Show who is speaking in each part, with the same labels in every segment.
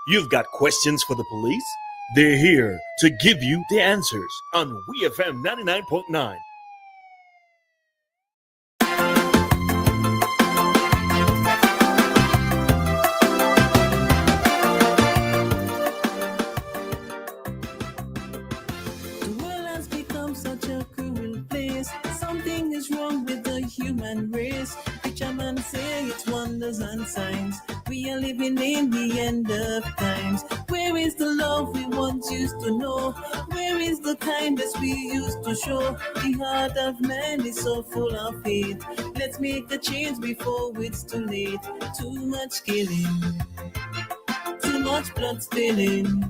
Speaker 1: You've got questions for the police? They're here to give you the answers on WEFM 99.9.
Speaker 2: Something is wrong with the human race. Preacher man say it's wonders and signs. We are living in the end of times. Where is the love we once used to know? Where is the kindness we used to show? The heart of man is so full of hate. Let's make a change before it's too late. Too much killing, too much blood spilling.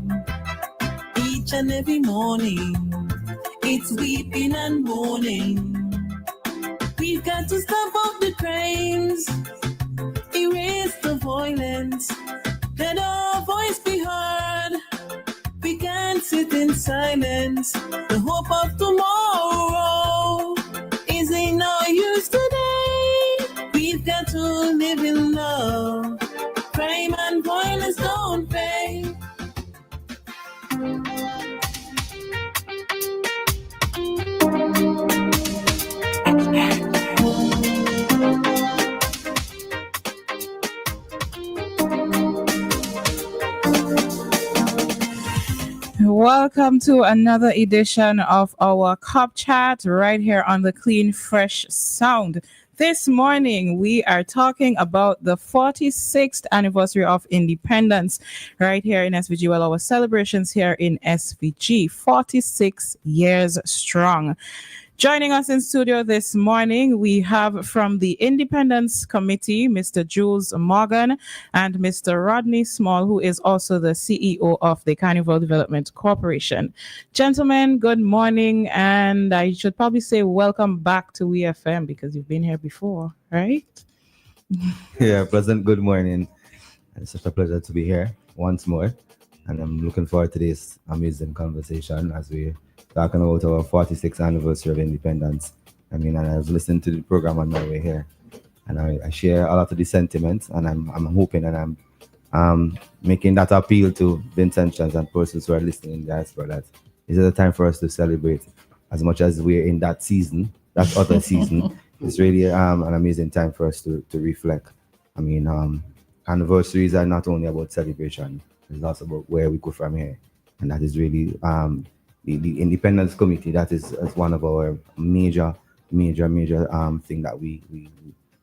Speaker 2: Each and every morning, it's weeping and mourning. We've got to stop all the crimes, erase the violence, let our voice be heard. We can't sit in silence. The hope of tomorrow is in our use today. We've got to live in love. Crime and violence don't pay.
Speaker 3: Welcome to another edition of our Cup Chat right here on the Clean Fresh Sound. This morning, we are talking about the 46th anniversary of independence right here in SVG. Well, our celebrations here in SVG, 46 years strong. Joining us in studio this morning, we have from the Independence Committee, Mr. Jules Morgan and Mr. Rodney Small, who is also the CEO of the Carnival Development Corporation. Gentlemen, good morning, and I should probably say welcome back to WEFM because you've been here before, right?
Speaker 4: Yeah, pleasant good morning. It's such a pleasure to be here once more, and I'm looking forward to this amazing conversation as we talking about our 46th anniversary of independence. I mean, and I was listening to the program on my way here, and I share a lot of the sentiments, and I'm hoping and I'm making that appeal to Vincentians and persons who are listening in diaspora that this is a time for us to celebrate. As much as we're in that season, that other season, it's really an amazing time for us to reflect. I mean, anniversaries are not only about celebration, it's also about where we go from here, and that is really the Independence Committee. That is one of our major thing that we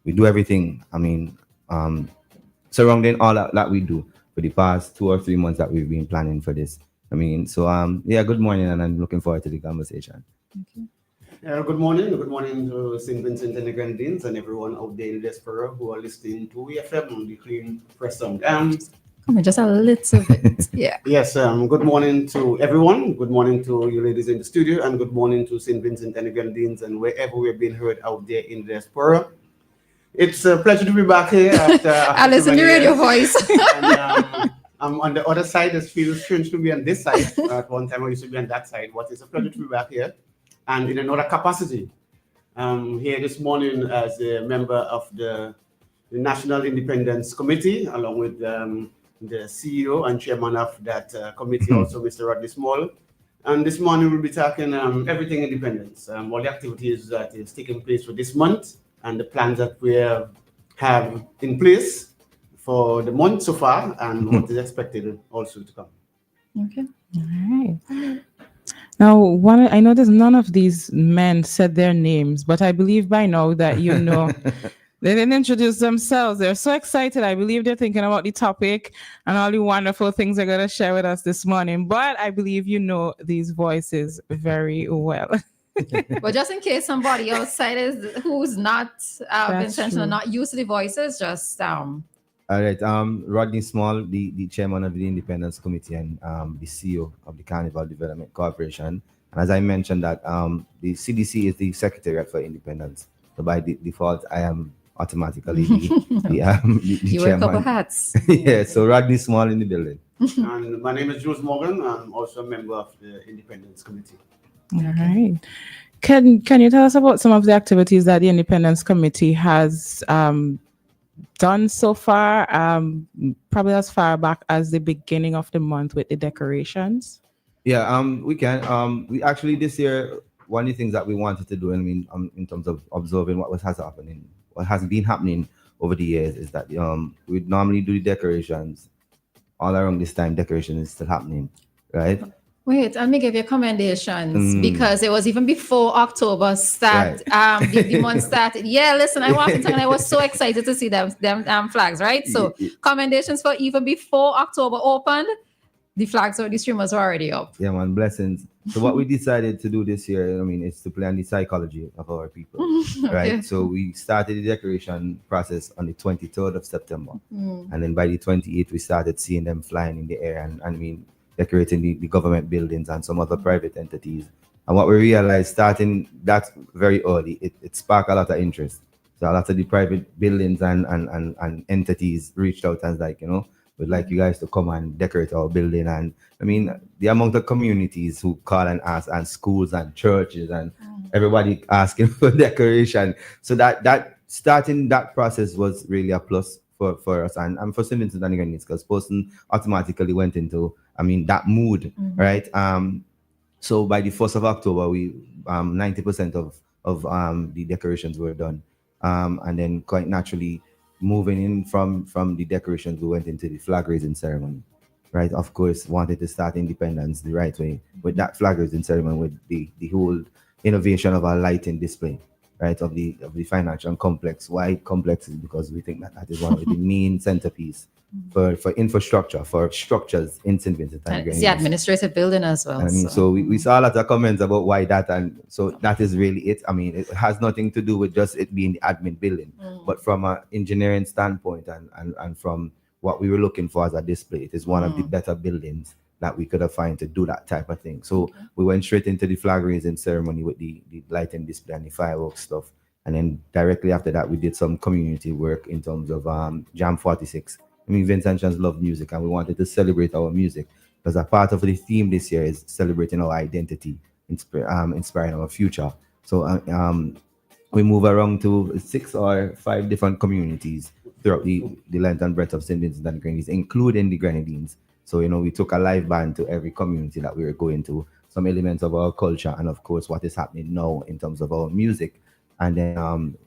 Speaker 4: do everything. I mean, surrounding all that we do for the past 2 or 3 months that we've been planning for this. I mean, so yeah, good morning, and I'm looking forward to the conversation.
Speaker 5: Good morning to St. Vincent and the Grenadines and everyone out there in diaspora who are listening to WEFM on the Clean Fresh Sound.
Speaker 6: Just a little bit. Yeah.
Speaker 5: Yes, good morning to everyone. Good morning to you ladies in the studio, and good morning to St. Vincent and the Grenadines and wherever we're being heard out there in the diaspora. It's a pleasure to be back here after
Speaker 6: I listen to radio voice.
Speaker 5: And, I'm on the other side. It feels strange to be on this side. At one time I used to be on that side, but it's a pleasure to be back here and in another capacity. Here this morning as a member of the National Independence Committee, along with the CEO and chairman of that committee, also Mr. Rodney Small. And this morning we'll be talking everything independence, all the activities that is taking place for this month and the plans that we have in place for the month so far and what is expected also to come.
Speaker 3: Okay. All right. Now, I noticed none of these men said their names, but I believe by now that you know. They didn't introduce themselves. They're so excited. I believe they're thinking about the topic and all the wonderful things they're going to share with us this morning. But I believe you know these voices very well.
Speaker 6: But just in case somebody outside who's not intentional, not used to the voices, just
Speaker 4: All right. Rodney Small, the chairman of the Independence Committee and the CEO of the Carnival Development Corporation. And as I mentioned that the CDC is the Secretariat for Independence. So by default, I am automatically the
Speaker 6: you
Speaker 4: chairman.
Speaker 6: wear a couple hats.
Speaker 4: Yeah, so Rodney Small in the building.
Speaker 5: And my name is Jules Morgan. I'm also a member of the Independence Committee.
Speaker 3: All right. Can you tell us about some of the activities that the Independence Committee has done so far? Probably as far back as the beginning of the month with the decorations.
Speaker 4: Yeah, we can. We actually this year one of the things that we wanted to do, I mean, in terms of observing what has been happening over the years, is that we normally do the decorations all around this time. Decoration is still happening, right?
Speaker 6: Wait, let me give you commendations because it was even before October start.
Speaker 4: Right.
Speaker 6: The month started. Yeah, listen, I walked into and I was so excited to see them flags, right? So commendations for even before October opened, the flags or the streamers were already up.
Speaker 4: Yeah, man, blessings. So what we decided to do this year, I mean, is to play on the psychology of our people, right? So we started the decoration process on the 23rd of September. And then by the 28th, we started seeing them flying in the air and I mean, decorating the government buildings and some other private entities. And what we realized starting that very early, it sparked a lot of interest. So a lot of the private buildings and entities reached out and like, we'd like you guys to come and decorate our building. And I mean, the amount of communities who call and ask, and schools and churches and everybody asking for decoration. So that starting that process was really a plus for us and for St. Vincent and the Grenadines, because person automatically went into, I mean, that mood, right? So by the 1st of October, we 90% of the decorations were done. And then quite naturally, moving in from the decorations, we went into the flag raising ceremony, right? Of course, wanted to start independence the right way with that flag raising ceremony, with the whole innovation of our lighting display, right? Of the financial complex. Why complex is because we think that is one of the main centerpiece for infrastructure, for structures in St. Vincent and
Speaker 6: It's the administrative building as well.
Speaker 4: I mean, so we saw a lot of comments about why that, and so that is really it. I mean, it has nothing to do with just it being the admin building, but from an engineering standpoint and from what we were looking for as a display, it is one of the better buildings that we could have found to do that type of thing. So we went straight into the flag raising ceremony with the lighting display and the fireworks stuff. And then directly after that, we did some community work in terms of Jam 46. I mean, Vincentians love music, and we wanted to celebrate our music because a part of the theme this year is celebrating our identity, inspiring our future. So we move around to 6 or 5 different communities throughout the length and breadth of St. Vincent and the Grenadines, including the Grenadines. So, we took a live band to every community that we were going to, some elements of our culture, and of course, what is happening now in terms of our music. And then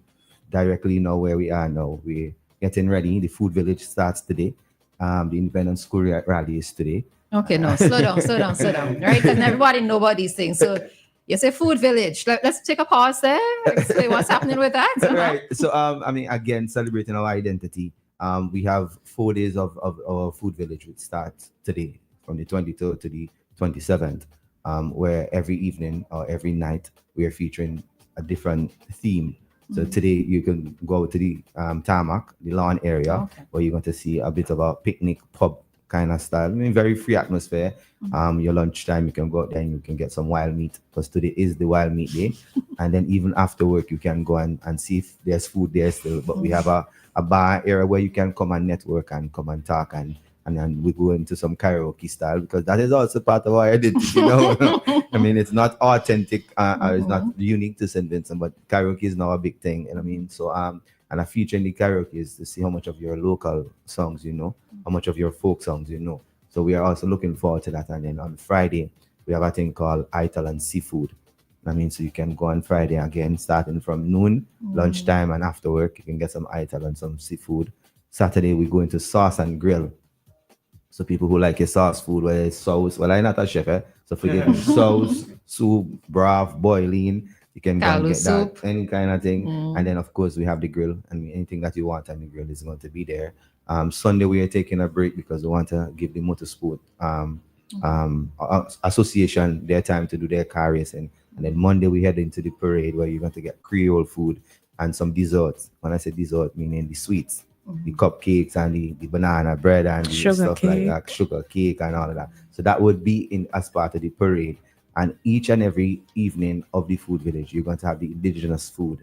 Speaker 4: directly now where we are now, we're getting ready. The food village starts today. The Independence School rally is today.
Speaker 6: Okay, no, slow down, right? Because everybody knows about these things. So you say food village. Let's take a pause there. Explain what's happening with that.
Speaker 4: Right. So, I mean, again, celebrating our identity. We have 4 days of our food village, which starts today from the 23rd to the 27th, where every evening or every night we are featuring a different theme. So today you can go to the tarmac, the lawn area, where you're going to see a bit of a picnic pub kind of style. I mean, very free atmosphere. Your lunchtime, you can go out there and you can get some wild meat, because today is the wild meat day. And then even after work, you can go and see if there's food there still. But we have a bar area where you can come and network and come and talk, and then we go into some karaoke style, because that is also part of our identity. I mean, it's not authentic or it's not unique to St. Vincent, but karaoke is now a big thing. I mean, so and a feature in the karaoke is to see how much of your local songs how much of your folk songs So we are also looking forward to that. And then on Friday, we have a thing called Ital and Seafood. I mean, so you can go on Friday again, starting from noon, lunchtime, and after work, you can get some Ital and some seafood. Saturday, we go into sauce and grill. So people who like your sauce food, whether it's sauce, well, I'm not a chef, so forget me. Sauce, soup, broth, boiling, you can go and get that, any kind of thing. And then, of course, we have the grill. I mean, anything that you want on the grill is going to be there. Sunday, we are taking a break because we want to give the motorsport association their time to do their car racing. And then Monday, we head into the parade where you're going to get Creole food and some desserts. When I say dessert, meaning the sweets, the cupcakes and the banana bread and the stuff like that, sugar cake and all of that. So that would be as part of the parade. And each and every evening of the food village, you're going to have the indigenous food,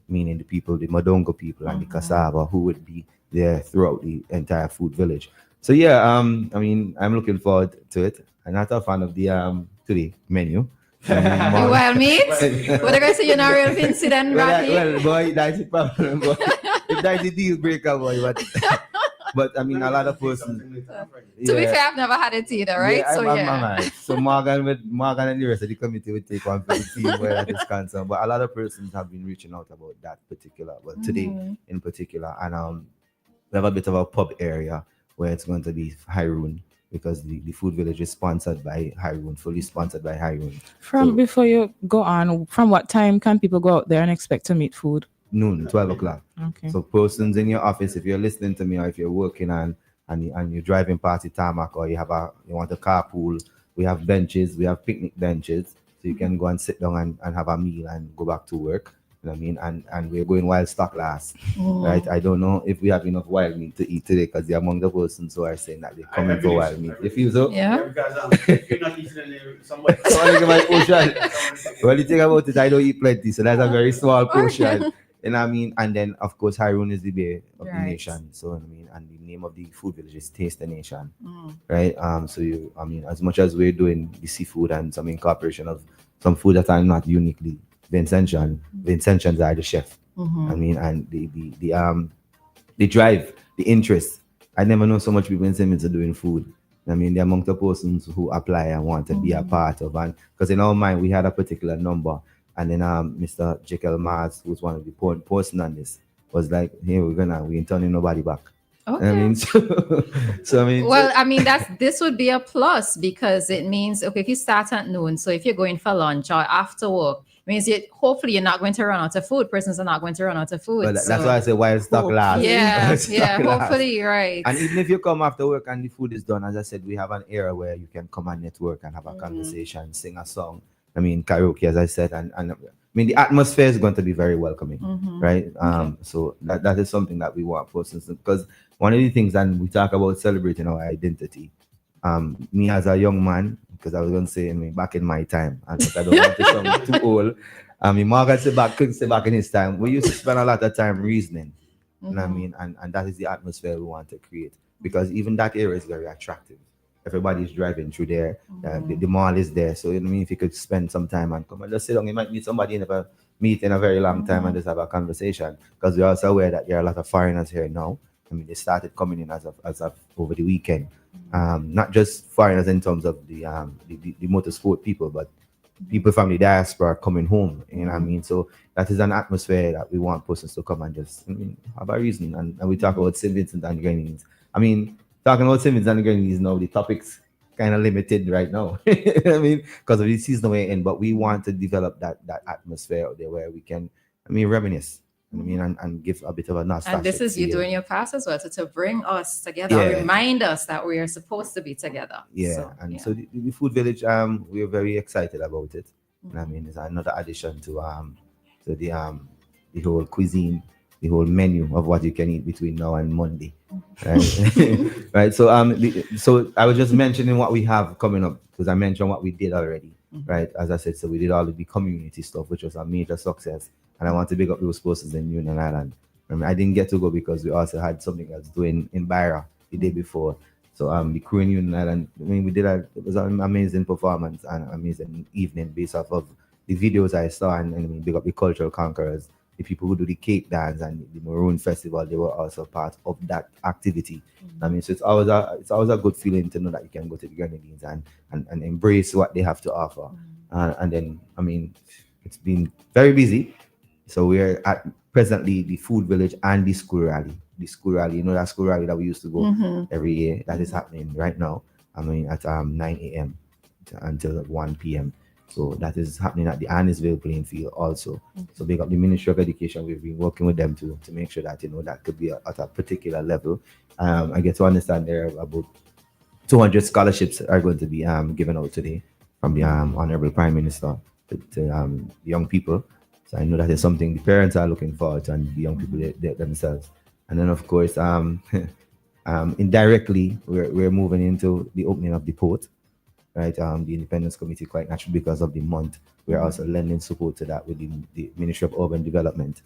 Speaker 4: meaning the people, the Madongo people and the cassava, who would be there throughout the entire food village. So yeah, I mean, I'm looking forward to it. I'm not a fan of the today menu.
Speaker 6: Wild meat? What are you going to say? You're not real fancy then, Rocky?
Speaker 4: Well, boy, that's the problem. if that's the deal breaker, boy, but I mean, a lot of persons.
Speaker 6: To be fair, I've never had it either, right?
Speaker 4: Yeah,
Speaker 6: So
Speaker 4: I'm right. So Morgan and the rest of the committee will take one for the team where that is concerned. But a lot of persons have been reaching out about that particular, well, today in particular, and we have a bit of a pub area where it's going to be Hyroon, because the food village is sponsored by Hyroon, fully sponsored by Hyroon.
Speaker 3: Before you go on, from what time can people go out there and expect to meet food?
Speaker 4: Noon, 12 o'clock.
Speaker 3: Okay.
Speaker 4: So persons in your office, if you're listening to me, or if you're working and you're driving past the tarmac, or you want a carpool, we have benches, we have picnic benches, so you can go and sit down and have a meal and go back to work. You know what I mean? And we're going wild stock last, right? I don't know if we have enough wild meat to eat today, because they're among the persons who are saying that they're coming for wild meat. You feel so?
Speaker 6: Yeah.
Speaker 5: Because if you're not eating any, somebody.
Speaker 4: So I think my portion. Well, you think about it, I don't eat plenty, so that's a very small portion. And I mean, and then of course, Hyroon is the bay of the nation. So I mean, and the name of the food village is Taste the Nation, right? So I mean, as much as we're doing the seafood and some incorporation of some food that are not uniquely Vincentians are the chef. I mean, and the drive, the interest. I never know so much people in Simmons are doing food. I mean, they're among the persons who apply and want to be a part of, and because in our mind we had a particular number. And then Mr. Jekyll Mars, who's one of the person on this, was like, "Hey, we ain't turning nobody back."
Speaker 6: Okay.
Speaker 4: I mean, so I mean,
Speaker 6: well, I mean, this would be a plus, because it means, okay, if you start at noon, so if you're going for lunch or after work, it means hopefully you're not going to run out of food. Persons are not going to run out of food.
Speaker 4: Well, that's why I say wild stock last.
Speaker 6: Yeah, hopefully you're right.
Speaker 4: And even if you come after work and the food is done, as I said, we have an area where you can come and network and have a conversation, sing a song. I mean, karaoke, as I said, and I mean, the atmosphere is going to be very welcoming, right? So that is something that we want persons, because one of the things, and we talk about celebrating our identity. Me as a young man, because I was going to say, I mean, back in my time, and I don't want to sound too old. I mean, Margaret couldn't say back in his time. We used to spend a lot of time reasoning, you know what I mean? And that is the atmosphere we want to create, because even that area is very attractive. Everybody's driving through there. The mall is there. So, you know what I mean? If you could spend some time and come and just sit down, you might meet somebody you never meet in a very long time and just have a conversation. Because we're also aware that there are a lot of foreigners here now. I mean, they started coming in as of over the weekend. Not just foreigners in terms of the motorsport people, but people from the diaspora coming home. You know what I mean? So that is an atmosphere that we want persons to come and just, I mean, have a reason. And we talk about St. Vincent and Grenadines. I mean, talking about St. Vincent and Grenadines now, the topic's kind of limited right now. I mean, because of the season we're in, but we want to develop that atmosphere out there where we can, I mean, reminisce. I mean, and give a bit of a nostalgia.
Speaker 6: And this is you doing your past as well, to bring us together, remind us that we are supposed to be together.
Speaker 4: Yeah, so the food village, we are very excited about it. I mean, it's another addition to the whole cuisine, the whole menu of what you can eat between now and Monday. Right? Right. So so I was just mentioning what we have coming up, because I mentioned what we did already. Right. As I said, so we did all of the community stuff, which was a major success. And I want to big up those persons in Union Island. I didn't get to go because we also had something else doing in Byra the day before. So the crew in Union Island, I mean, it was an amazing performance and amazing evening based off of the videos I saw, and I mean, big up the cultural conquerors, the people who do the cake dance and the Maroon Festival. They were also part of that activity. I mean, so it's always a good feeling to know that you can go to the Grenadines and embrace what they have to offer. And then, I mean, it's been very busy. So we're at presently the food village and the school rally. The school rally, you know, that school rally that we used to go every year, that is happening right now. I mean, at 9 a.m. until 1 p.m. So that is happening at the Annisville playing field also. So big up the Ministry of Education. We've been working with them to make sure that, you know, that could be at a particular level. I get to understand there are about 200 scholarships are going to be given out today from the Honorable Prime Minister to young people. So I know that is something the parents are looking forward to, and the young people themselves. And then, of course, indirectly, we're moving into the opening of the port, right? The Independence Committee, quite naturally, because of the month, we're also lending support to that with the Ministry of Urban Development.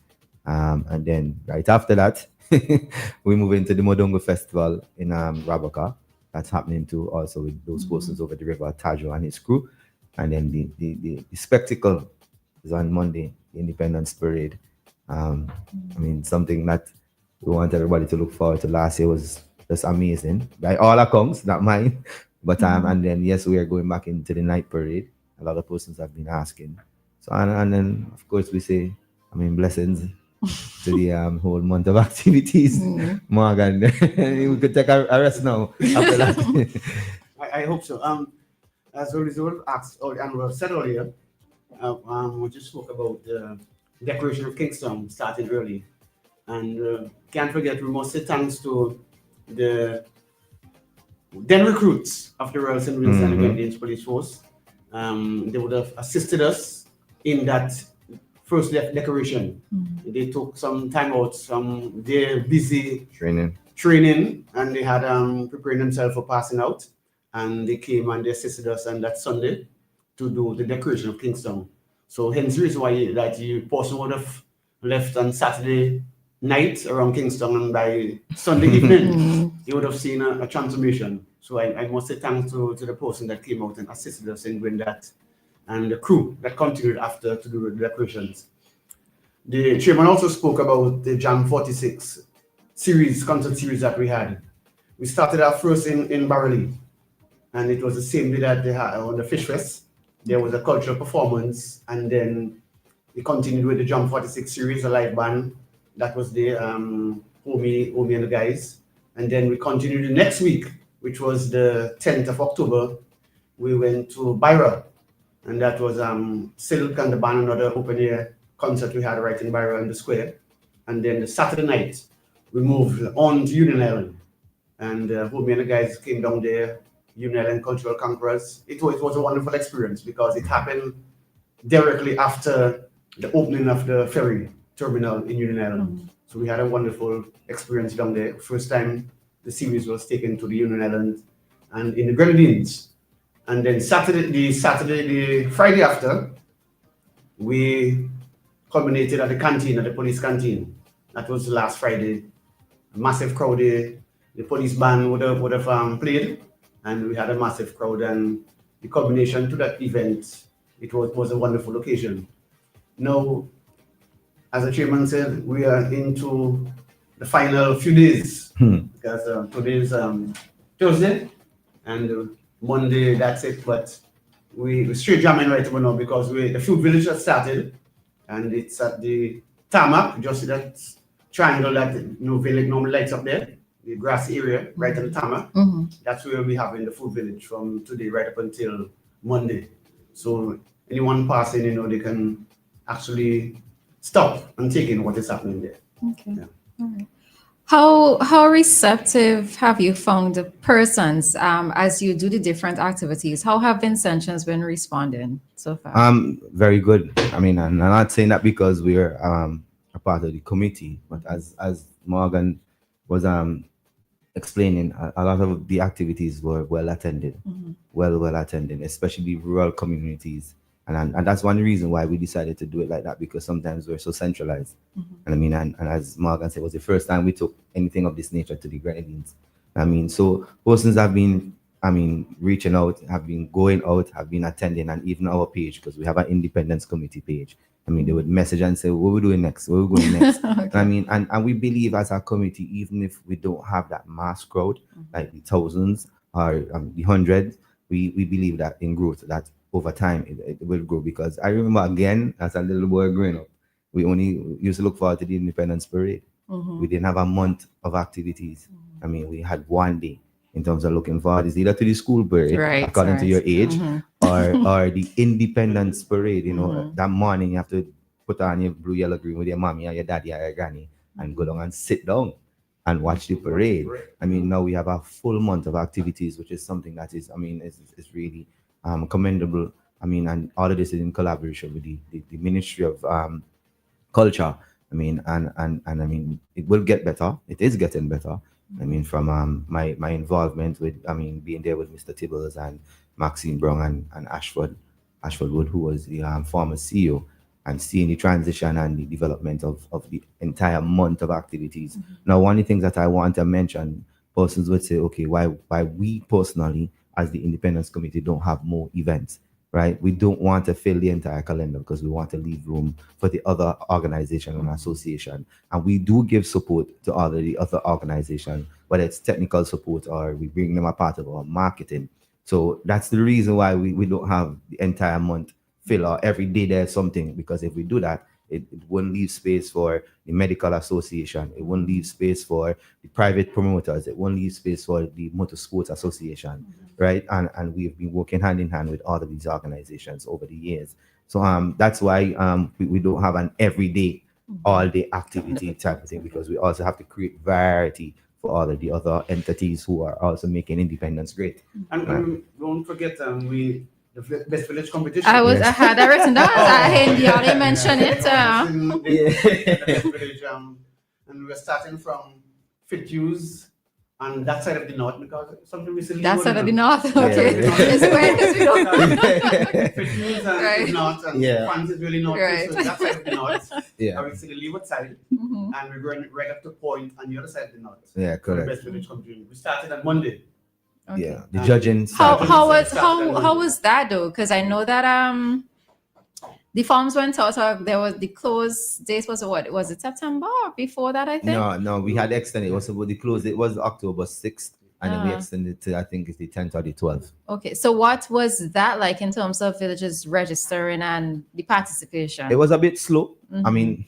Speaker 4: And then right after that, we move into the Modongo Festival in Raboka. That's happening too, also with those persons over the river, Tajo and his crew. And then the spectacle is on Monday, the Independence Parade. I mean, something that we want everybody to look forward to. Last year was just amazing by all accounts, not mine. But and then yes, we are going back into the night parade. A lot of persons have been asking. So and then of course we say, I mean, blessings to the whole month of activities. Morgan, we could take a rest now after that.
Speaker 5: I hope so. As a result, asked and was said earlier, we just spoke about the decoration of Kingston starting early, and can't forget we must say thanks to the then recruits of the Royal St. Vincent and Grenadines Police Force. They would have assisted us in that first decoration. They took some time out, some they're busy training, and they had preparing themselves for passing out, and they came and they assisted us on that Sunday to do the decoration of Kingston. So hence the reason why that you person would have left on Saturday night around Kingston, and by Sunday evening you would have seen a transformation. So I must say thanks to the person that came out and assisted us in doing that, and the crew that continued after to do the decorations. The chairman also spoke about the Jam 46 concert series that we had. We started our first in Barley, and it was the same day that they had on the Fish Fest. There was a cultural performance, and then we continued with the Jam 46 series, a live band that was there, Omi and the guys. And then we continued the next week, which was the 10th of October. We went to Byra, and that was Silk and the band, another open air concert we had right in Byra in the square. And then the Saturday night, we moved on to Union Island, and Omi and the guys came down there, Union Island Cultural Conquerors. It was a wonderful experience because it happened directly after the opening of the ferry terminal in Union Island. So we had a wonderful experience down there. First time the series was taken to the Union Island and in the Grenadines. And then the Friday after, we culminated at the canteen, at the police canteen. That was the last Friday. A massive crowd there. The police band would have played, and we had a massive crowd. And the culmination to that event, it was a wonderful occasion. Now, as the chairman said, we are into the final few days because today is Thursday and Monday, that's it. But we straight jamming right now because the food village has started, and it's at the tarmac, just see that triangle that village normally lights up there, the grass area right on the tarmac. That's where we have in the food village from today right up until Monday. So anyone passing, they can actually stop and take in what is happening there.
Speaker 6: Okay. Yeah. All right. How receptive have you found the persons as you do the different activities? How have Vincentians been responding so far?
Speaker 4: Very good. I mean, I'm not saying that because we're a part of the committee, but as Morgan was explaining, a lot of the activities were well attended, well attended, especially rural communities. And that's one reason why we decided to do it like that, because sometimes we're so centralized. And I mean, and as Morgan said, it was the first time we took anything of this nature to the Grenadines. I mean, so persons have been, reaching out, have been going out, have been attending, and even our page, because we have an independence committee page. I mean, they would message and say, what are we doing next? Where are we going next? Okay. I mean, and we believe as a committee, even if we don't have that mass crowd, like the thousands or the hundreds, we believe that in growth, that over time it will grow. Because I remember, again, as a little boy growing up, we only used to look forward to the Independence Parade. We didn't have a month of activities. I mean, we had one day in terms of looking forward. It's either to the school parade, according to your age, or the Independence Parade. That morning you have to put on your blue, yellow, green with your mommy or your daddy or your granny and go down and sit down and watch the parade. I mean, now we have a full month of activities, which is something that is, it's really commendable. I mean, and all of this is in collaboration with the Ministry of Culture. I mean, and I mean, it will get better. It is getting better. I mean, from my involvement with, being there with Mr. Tibbles and Maxine Brown and Ashford Wood, who was the former CEO, and seeing the transition and the development of the entire month of activities. Now, one of the things that I want to mention, persons would say, okay, why we personally, as the Independence Committee, don't have more events. right? We don't want to fill the entire calendar because we want to leave room for the other organization and association. And we do give support to all of the other organization, whether it's technical support or we bring them a part of our marketing. So that's the reason why we don't have the entire month fill or every day there's something, because if we do that, it won't leave space for the medical association. It won't leave space for the private promoters. It won't leave space for the motorsports association, right? And we've been working hand in hand with all of these organizations over the years. So that's why we don't have an everyday, all day activity type of thing, because we also have to create variety for all of the other entities who are also making independence great.
Speaker 5: And don't forget, the Best Village competition.
Speaker 6: I had that written down. Dianna mentioned it.
Speaker 5: The Best Village, and we're starting from Fitzhughes on that side of the north, because something recently.
Speaker 6: That side of the north, okay. It's where because we don't.
Speaker 5: Fitzhughes and north, and France is really north.
Speaker 6: Right.
Speaker 5: So that side of the north.
Speaker 4: Yeah.
Speaker 5: Are the leeward side,
Speaker 6: Mhm.
Speaker 5: and we're going right up to Point on the other side of the north.
Speaker 4: Yeah,
Speaker 5: For the
Speaker 4: correct.
Speaker 5: Best Village competition. We started on Monday.
Speaker 6: Okay.
Speaker 4: Yeah, the judging.
Speaker 6: How
Speaker 4: started-
Speaker 6: was that though? Because I know that the forms went out. There was the close dates was what? Was it September or before that? I think.
Speaker 4: No, we had extended. It was about the close. It was October 6th, and then we
Speaker 6: Ah.
Speaker 4: extended to, I think it's the 10th or the 12th.
Speaker 6: Okay, so what was that like in terms of villages registering and the participation?
Speaker 4: It was a bit slow. I
Speaker 6: Mhm.
Speaker 4: mean,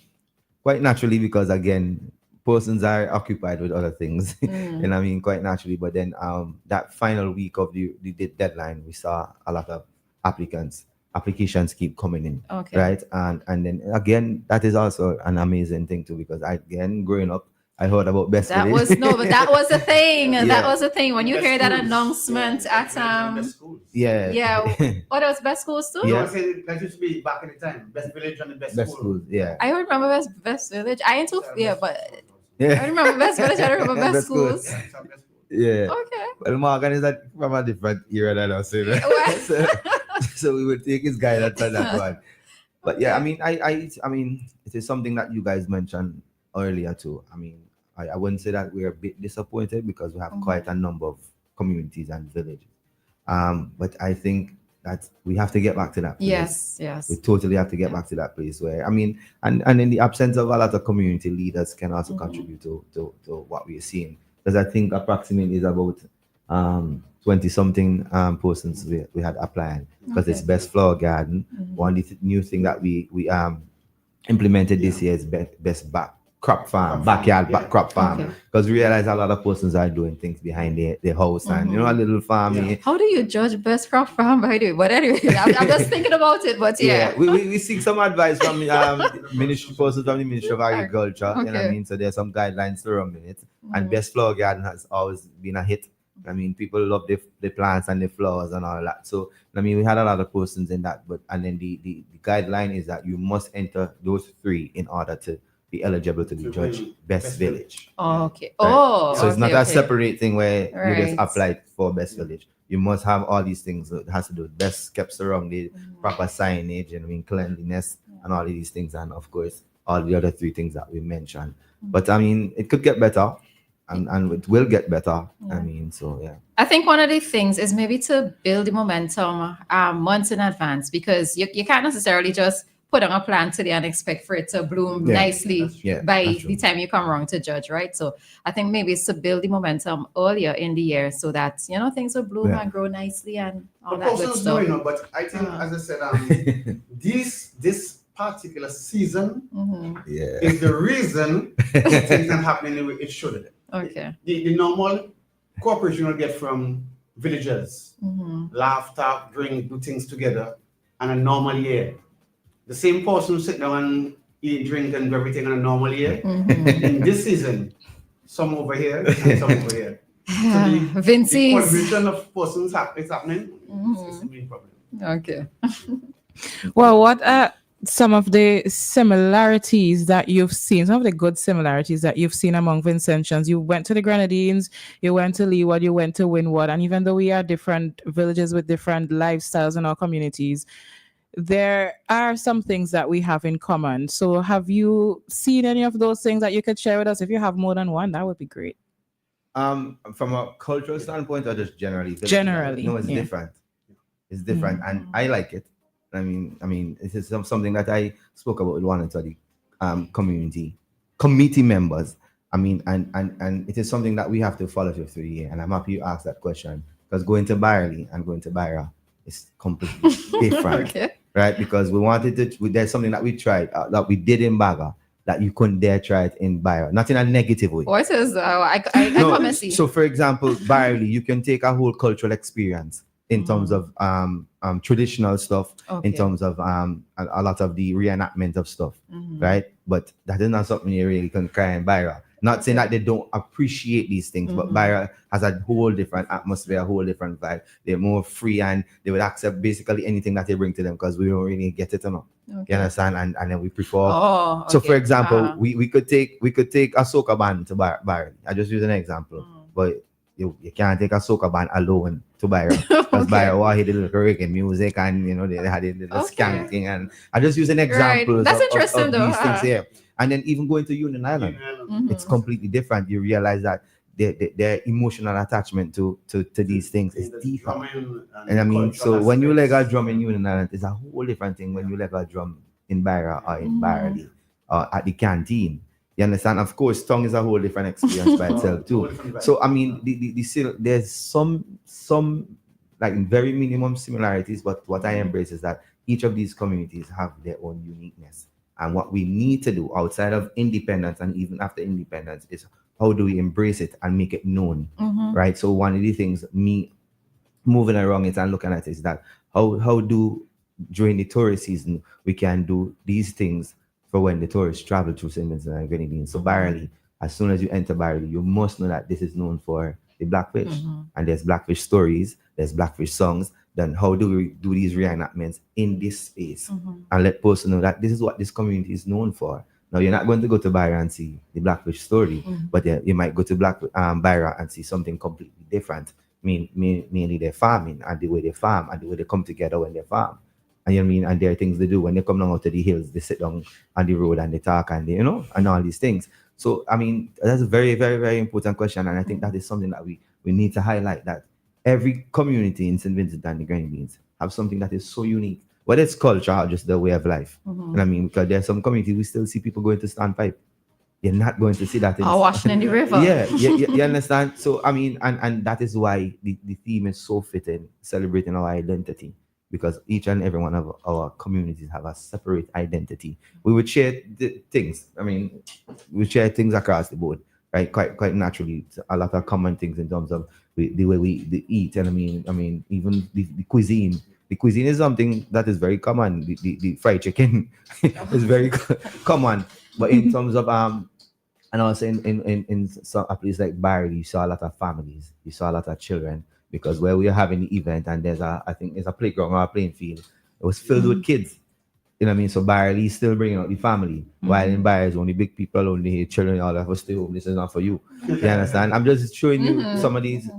Speaker 4: quite naturally, because again, persons are occupied with other things.
Speaker 6: Mm.
Speaker 4: And I mean, quite naturally. But then that final week of the deadline, we saw a lot of applications keep coming in.
Speaker 6: Okay.
Speaker 4: Right. And then again, that is also an amazing thing too, because growing up, I heard about Best
Speaker 6: That
Speaker 4: Village.
Speaker 6: was but that was a thing.
Speaker 4: Yeah.
Speaker 6: That was a thing when you
Speaker 5: Best
Speaker 6: hear that
Speaker 5: schools.
Speaker 6: announcement at
Speaker 5: Best schools.
Speaker 4: Yeah.
Speaker 6: Oh, that was best schools too.
Speaker 4: Yeah.
Speaker 5: I said that used to be back in the time. Best Village and the Best,
Speaker 4: Best
Speaker 5: School.
Speaker 4: schools. Yeah.
Speaker 6: I remember best village. I ain't too but I
Speaker 4: Yeah.
Speaker 6: remember best village. I remember best
Speaker 4: Best schools.
Speaker 6: schools.
Speaker 5: Yeah, it's our Best School.
Speaker 4: Yeah.
Speaker 6: Okay.
Speaker 4: Well, Morgan is from a different era than us. You know?
Speaker 6: Well.
Speaker 4: so we would take his guidance on that one. But yeah, I mean, I mean, it is something that you guys mentioned earlier too. I mean, I wouldn't say that we're a bit disappointed, because we have quite a number of communities and villages. But I think that we have to get back to that place.
Speaker 6: Yes.
Speaker 4: We totally have to get back to that place where, I mean, and in the absence of a lot of community leaders can also contribute to what we're seeing. Because I think approximately is about 20 something persons we had applying, because it's
Speaker 6: Okay.
Speaker 4: Best Flower Garden. One new thing that we implemented this year is best crop farm, backyard crop farm,
Speaker 6: Okay.
Speaker 4: because we realize a lot of persons are doing things behind their house and a little farm.
Speaker 5: Yeah.
Speaker 6: How do you judge best crop farm by the way? But anyway, I'm just thinking about it. But yeah.
Speaker 4: We seek some advice from ministry persons from the Ministry of Agriculture. You know what I
Speaker 6: Okay.
Speaker 4: mean? So there's some guidelines to run in it. And Best Flower Garden has always been a hit. I mean, people love the plants and the flowers and all that. So I mean, we had a lot of persons in that. And then the guideline is that you must enter those three in order to be eligible to be
Speaker 5: To
Speaker 4: judged
Speaker 5: win
Speaker 4: Best
Speaker 5: Best
Speaker 4: Village.
Speaker 6: Okay.
Speaker 4: Right.
Speaker 6: Oh.
Speaker 4: So it's not
Speaker 6: okay,
Speaker 4: a separate thing where you just
Speaker 6: Right.
Speaker 4: apply for Best Village. You must have all these things. It has to do with best kept surrounded, proper signage, and I mean cleanliness, and all of these things, and of course all the other three things that we mentioned. But I mean, it could get better, and it will get better. I mean, so yeah.
Speaker 6: I think one of the things is maybe to build the momentum months in advance, because you can't necessarily just put on a plan today and expect for it to bloom
Speaker 4: Yeah.
Speaker 6: nicely
Speaker 4: Yeah,
Speaker 6: by
Speaker 4: that's true.
Speaker 6: the time you come around to judge, right? So I think maybe it's to build the momentum earlier in the year so that things will bloom
Speaker 4: Yeah.
Speaker 6: and grow nicely and all
Speaker 5: The
Speaker 6: that good
Speaker 5: persons know,
Speaker 6: stuff.
Speaker 5: but I think, as I said, this particular season
Speaker 6: Mhm.
Speaker 4: Yeah.
Speaker 5: is the reason things are happening the way it should.
Speaker 6: Okay.
Speaker 5: The normal cooperation you'll get from villagers,
Speaker 6: Mhm.
Speaker 5: laughter, drink, do things together, and a normal year. The same person sit down and eat, drink, and do everything in a normal year.
Speaker 6: Mhm.
Speaker 5: In this season, some over here and some over here. So the
Speaker 6: Vincey's.
Speaker 5: contribution of persons is happening. It's the main problem.
Speaker 6: Okay.
Speaker 3: Well, what are some of the similarities that you've seen, some of the good similarities that you've seen among Vincentians? You went to the Grenadines, you went to Leeward, you went to Windward, and even though we are different villages with different lifestyles in our communities, there are some things that we have in common. So have you seen any of those things that you could share with us? If you have more than one, that would be great.
Speaker 4: From a cultural standpoint, or just generally?
Speaker 3: Generally,
Speaker 4: No, it's
Speaker 3: yeah.
Speaker 4: different. It's different, and I like it. I mean, it is something that I spoke about with one of the committee members. I mean, and it is something that we have to follow through the year. And I'm happy you asked that question, because going to Byerly and going to Byra is completely different,
Speaker 6: Okay.
Speaker 4: right? Because we wanted to. There's something that we tried that we did in Baga that you couldn't dare try it in Byra, not in a negative way.
Speaker 6: What is I
Speaker 4: No,
Speaker 6: come and see.
Speaker 4: so for example, Byerly, you can take a whole cultural experience in terms of traditional stuff, in
Speaker 6: Okay.
Speaker 4: terms of a lot of the reenactment of stuff,
Speaker 6: Mhm.
Speaker 4: right? But that is not something you really can cry in Byra. Not saying that they don't appreciate these things, but Byra has a whole different atmosphere, a whole different vibe. They're more free, and they would accept basically anything that they bring to them, because we don't really get it enough.
Speaker 6: Okay.
Speaker 4: You understand? And then we prefer.
Speaker 6: Oh,
Speaker 4: So, for
Speaker 6: okay.
Speaker 4: example, we could take a soca band to Byron. I just use an example, but you can't take a soca band alone to Byron, because
Speaker 6: Okay.
Speaker 4: Byron, he did the reggae music, and they had the
Speaker 6: Okay.
Speaker 4: skanking, and I just use an example
Speaker 6: That's
Speaker 4: of
Speaker 6: interesting though.
Speaker 4: these things here. And then even going to Union Island,
Speaker 6: Mhm.
Speaker 4: it's completely different. You realize that their emotional attachment to these things is deeper. And I mean, so when you leg a drum in Union Island, it's a whole different thing when you leg a drum in Byra or in Byerly or at the canteen. You understand? Of course, tongue is a whole different experience by itself too. So I mean, there's some like very minimum similarities, but what I embrace is that each of these communities have their own uniqueness. And what we need to do outside of independence and even after independence is how do we embrace it and make it known, right? So one of the things me moving around it and looking at it is that how do during the tourist season we can do these things for when the tourists travel through St. Vincent and Grenadines. So Byerly, as soon as you enter Byerly, you must know that this is known for the blackfish, and there's blackfish stories, there's blackfish songs. Then how do we do these reenactments in this space and let people know that this is what this community is known for? Now you're not going to go to Byra and see the blackfish story, but you might go to Byra and see something completely different. Mainly their farming and the way they farm and the way they come together when they farm. And you know what I mean? And there are things they do when they come down out to the hills, they sit down on the road and they talk and they, and all these things. So I mean, that's a very, very, very important question. And I think that is something that we need to highlight, that every community in St. Vincent and the Grenadines have something that is so unique, whether it's culture or just the way of life. And I mean, because there's some communities we still see people going to standpipe. You're not going to see that in
Speaker 6: washing in the river.
Speaker 4: Yeah, you understand? So I mean, and that is why the theme is so fitting, celebrating our identity, because each and every one of our communities have a separate identity. We would share things. I mean, we share things across the board, right? Quite naturally, a lot of common things in terms of the way we eat. And I mean, even the cuisine. The cuisine is something that is very common. The fried chicken is very common. But in terms of and also in some a place like Barry, you saw a lot of families, you saw a lot of children, because where we are having the event and I think there's a playground or a playing field, it was filled with kids. You know what I mean? So Barry is still bringing out the family, while in Barry is only big people, only children, all of us stay home. This is not for you. You understand? I'm just showing you some of these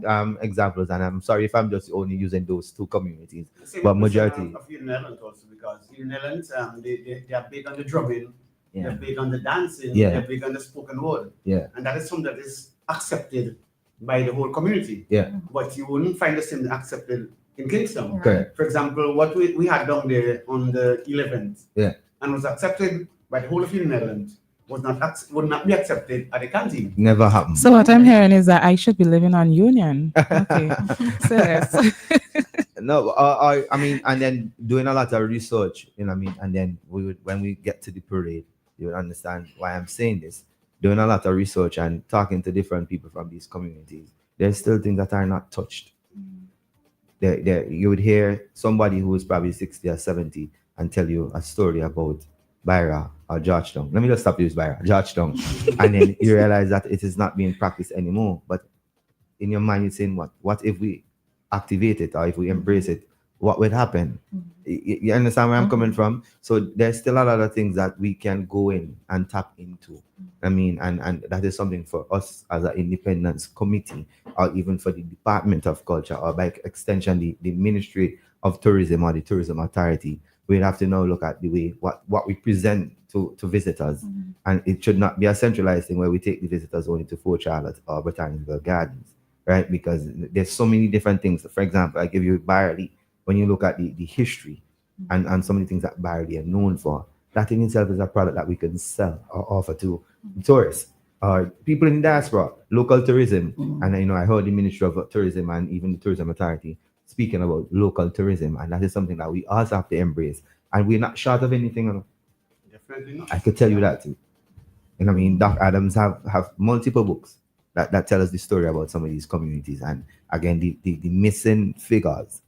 Speaker 4: examples, and I'm sorry if I'm just only using those two communities, but majority.
Speaker 5: Of Union Island also, because Union Island, they are big on the drumming,
Speaker 4: Yeah.
Speaker 5: they're big on the dancing,
Speaker 4: Yeah.
Speaker 5: they're big on the spoken word,
Speaker 4: Yeah.
Speaker 5: and that is something that is accepted by the whole community.
Speaker 4: Yeah.
Speaker 5: But you wouldn't find the same accepted in Kingston.
Speaker 4: Correct.
Speaker 5: For example, what we had down there on the 11th,
Speaker 4: Yeah.
Speaker 5: and was accepted by the whole of Union Island, would not be accepted at the canteen.
Speaker 4: Never happened.
Speaker 3: So what I'm hearing is that I should be living on Union. Okay. So yes.
Speaker 4: No, I mean, and then doing a lot of research, you know what I mean? And then when we get to the parade, you would understand why I'm saying this. Doing a lot of research and talking to different people from these communities, there's still things that are not touched. You would hear somebody who is probably 60 or 70 and tell you a story about Byra or Georgetown. Let me just stop using Byra, Georgetown. And then you realize that it is not being practiced anymore. But in your mind, you're saying, what if we activate it, or if we embrace it, what would happen? You understand where I'm coming from? So there's still a lot of things that we can go in and tap into. I mean, and that is something for us as an independence committee, or even for the Department of Culture, or by extension, the Ministry of Tourism or the Tourism Authority. We'd have to now look at the way what we present to visitors. And it should not be a centralized thing where we take the visitors only to Fort Charlotte or Botanical Gardens, right? Because there's so many different things. For example, I give you Byerly. when you look at the history and some of the things that Barley are known for, that in itself is a product that we can sell or offer to tourists or people in the diaspora, local tourism. And I heard the Ministry of Tourism and even the Tourism Authority speaking about local tourism, and that is something that we also have to embrace. And we're not short of anything.
Speaker 5: Definitely not.
Speaker 4: I could tell you that too. And I mean, Doc Adams have multiple books that tell us the story about some of these communities. And again, the missing figures,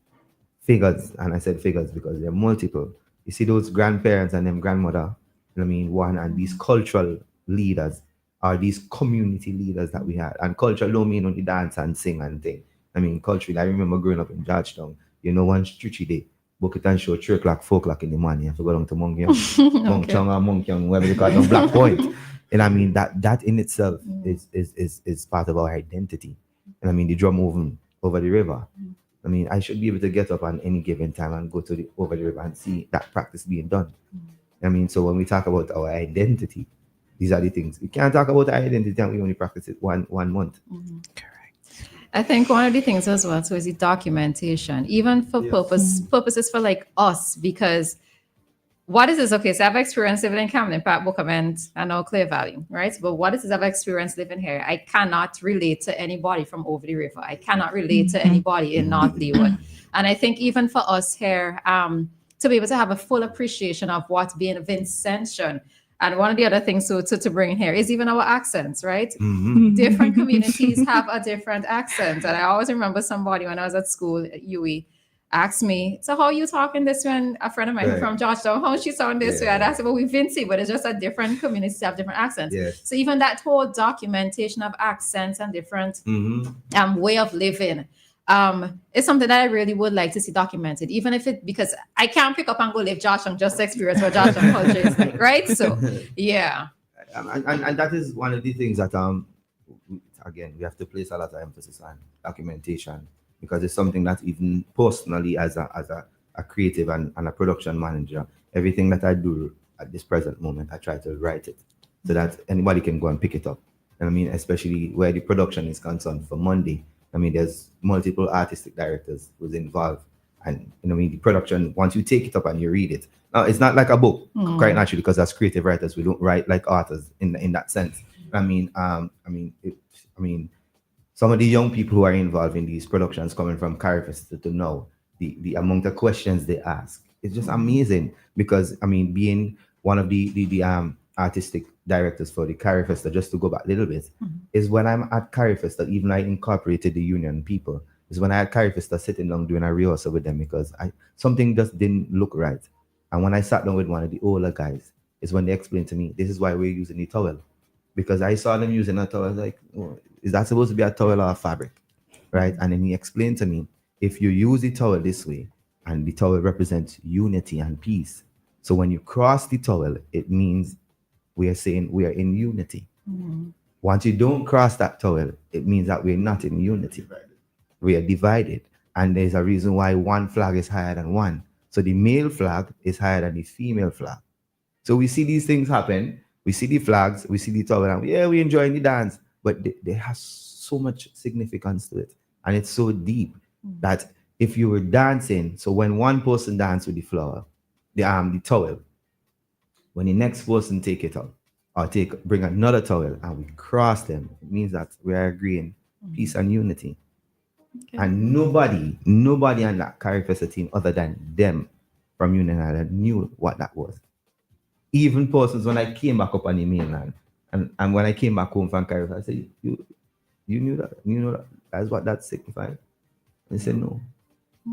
Speaker 4: and I said figures because they're multiple. You see those grandparents and them grandmother, one, and these cultural leaders are these community leaders that we had. And culture don't mean only dance and sing and thing. I mean, culturally, I remember growing up in Georgetown, one stretchy day, book it and show 3 o'clock, 4 o'clock in the morning. You have to go down to Monk Young, Monk Young or Monk Young, wherever you call it, Black Point. And I mean, that in itself is part of our identity. And I mean, the drum moving over the river. I mean, I should be able to get up on any given time and go to over the river and see that practice being done. I mean, so when we talk about our identity, these are the things. We can't talk about our identity and we only practice it one month.
Speaker 3: Correct.
Speaker 6: I think one of the things as well, so is the documentation, even for purposes for like us, because what is this? Okay, so I've experienced living in Camden Park, Bookament, and now Clear Valley, right? But what is this I've experienced living here? I cannot relate to anybody from over the river. I cannot relate to anybody in North Leeward. And I think even for us here, to be able to have a full appreciation of what being Vincentian. And one of the other things to bring in here is even our accents, right? Different communities have a different accent. And I always remember somebody when I was at school at UE asked me, so how are you talking this way? And a friend of mine from Georgetown, how she sound this way? And I said, well, we Vinci, but it's just a different communities have different accents. So even that whole documentation of accents and different way of living it's something that I really would like to see documented, even if because I can't pick up and go live Georgetown just to experience what Georgetown culture is like, right? So, yeah.
Speaker 4: And that is one of the things that, again, we have to place a lot of emphasis on documentation, because it's something that even personally as a creative and a production manager, everything that I do at this present moment, I try to write it so that anybody can go and pick it up. And I mean, especially where the production is concerned for Monday. I mean, there's multiple artistic directors who's involved. And, the production, once you take it up and you read it, now it's not like a book, quite naturally, because as creative writers, we don't write like authors in that sense. I mean, some of the young people who are involved in these productions coming from Carifest to know the amount of questions they ask, it's just amazing. Because, I mean, being one of the artistic directors for the Carifesta, just to go back a little bit, is when I'm at Carifesta, even I incorporated the union people, is when I had Carifesta sitting down doing a rehearsal with them, because something just didn't look right. And when I sat down with one of the older guys, is when they explained to me, this is why we're using the towel. Because I saw them using a towel, I was like, oh, is that supposed to be a towel or a fabric? Right? And then he explained to me, if you use the towel this way, and the towel represents unity and peace. So when you cross the towel, it means we are saying we are in unity. Once you don't cross that towel, it means that we're not in unity. We are divided. And there's a reason why one flag is higher than one. So the male flag is higher than the female flag. So we see these things happen. We see the flags, we see the towel, and we enjoying the dance. But there has so much significance to it. And it's so deep that if you were dancing, so when one person dances with the flower, the towel, when the next person take it out or bring another towel and we cross them, it means that we are agreeing peace and unity. And nobody on that Carifesta team other than them from Union Island knew what that was. Even persons, when I came back up on the mainland and when I came back home from Carifesta, I said, you knew that? You know that? That's what that signified? They said no.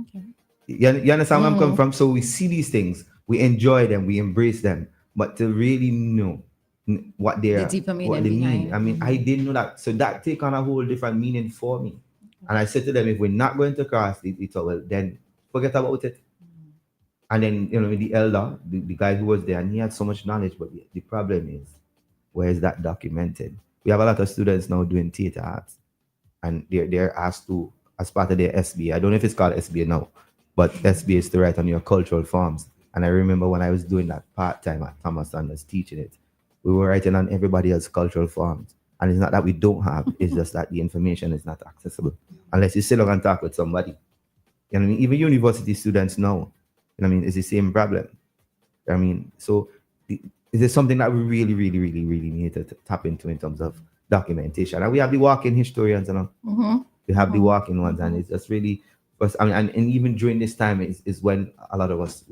Speaker 6: Okay.
Speaker 4: You understand where I'm coming from? So we see these things, we enjoy them, we embrace them. But to really know what they mean. I mean, I didn't know that. So that take on a whole different meaning for me. And I said to them, if we're not going to cross the towel, then forget about it. And then, the elder, the guy who was there, and he had so much knowledge, but the problem is, where is that documented? We have a lot of students now doing theater arts, and they're asked to, as part of their SBA, I don't know if it's called SBA now, but SBA is to write on your cultural forms. And I remember when I was doing that part-time at Thomas Sanders teaching it, we were writing on everybody else's cultural forms. And it's not that we don't have, it's just that the information is not accessible. Unless you sit down and talk with somebody. You know what I mean? Even university students now, you know what I mean, it's the same problem. I mean, so is there something that we really, really, really, really need to tap into in terms of documentation? And we have the walking historians, you know.
Speaker 6: Mm-hmm.
Speaker 4: We have the walking ones, and it's just really, I mean, and even during this time is when a lot of us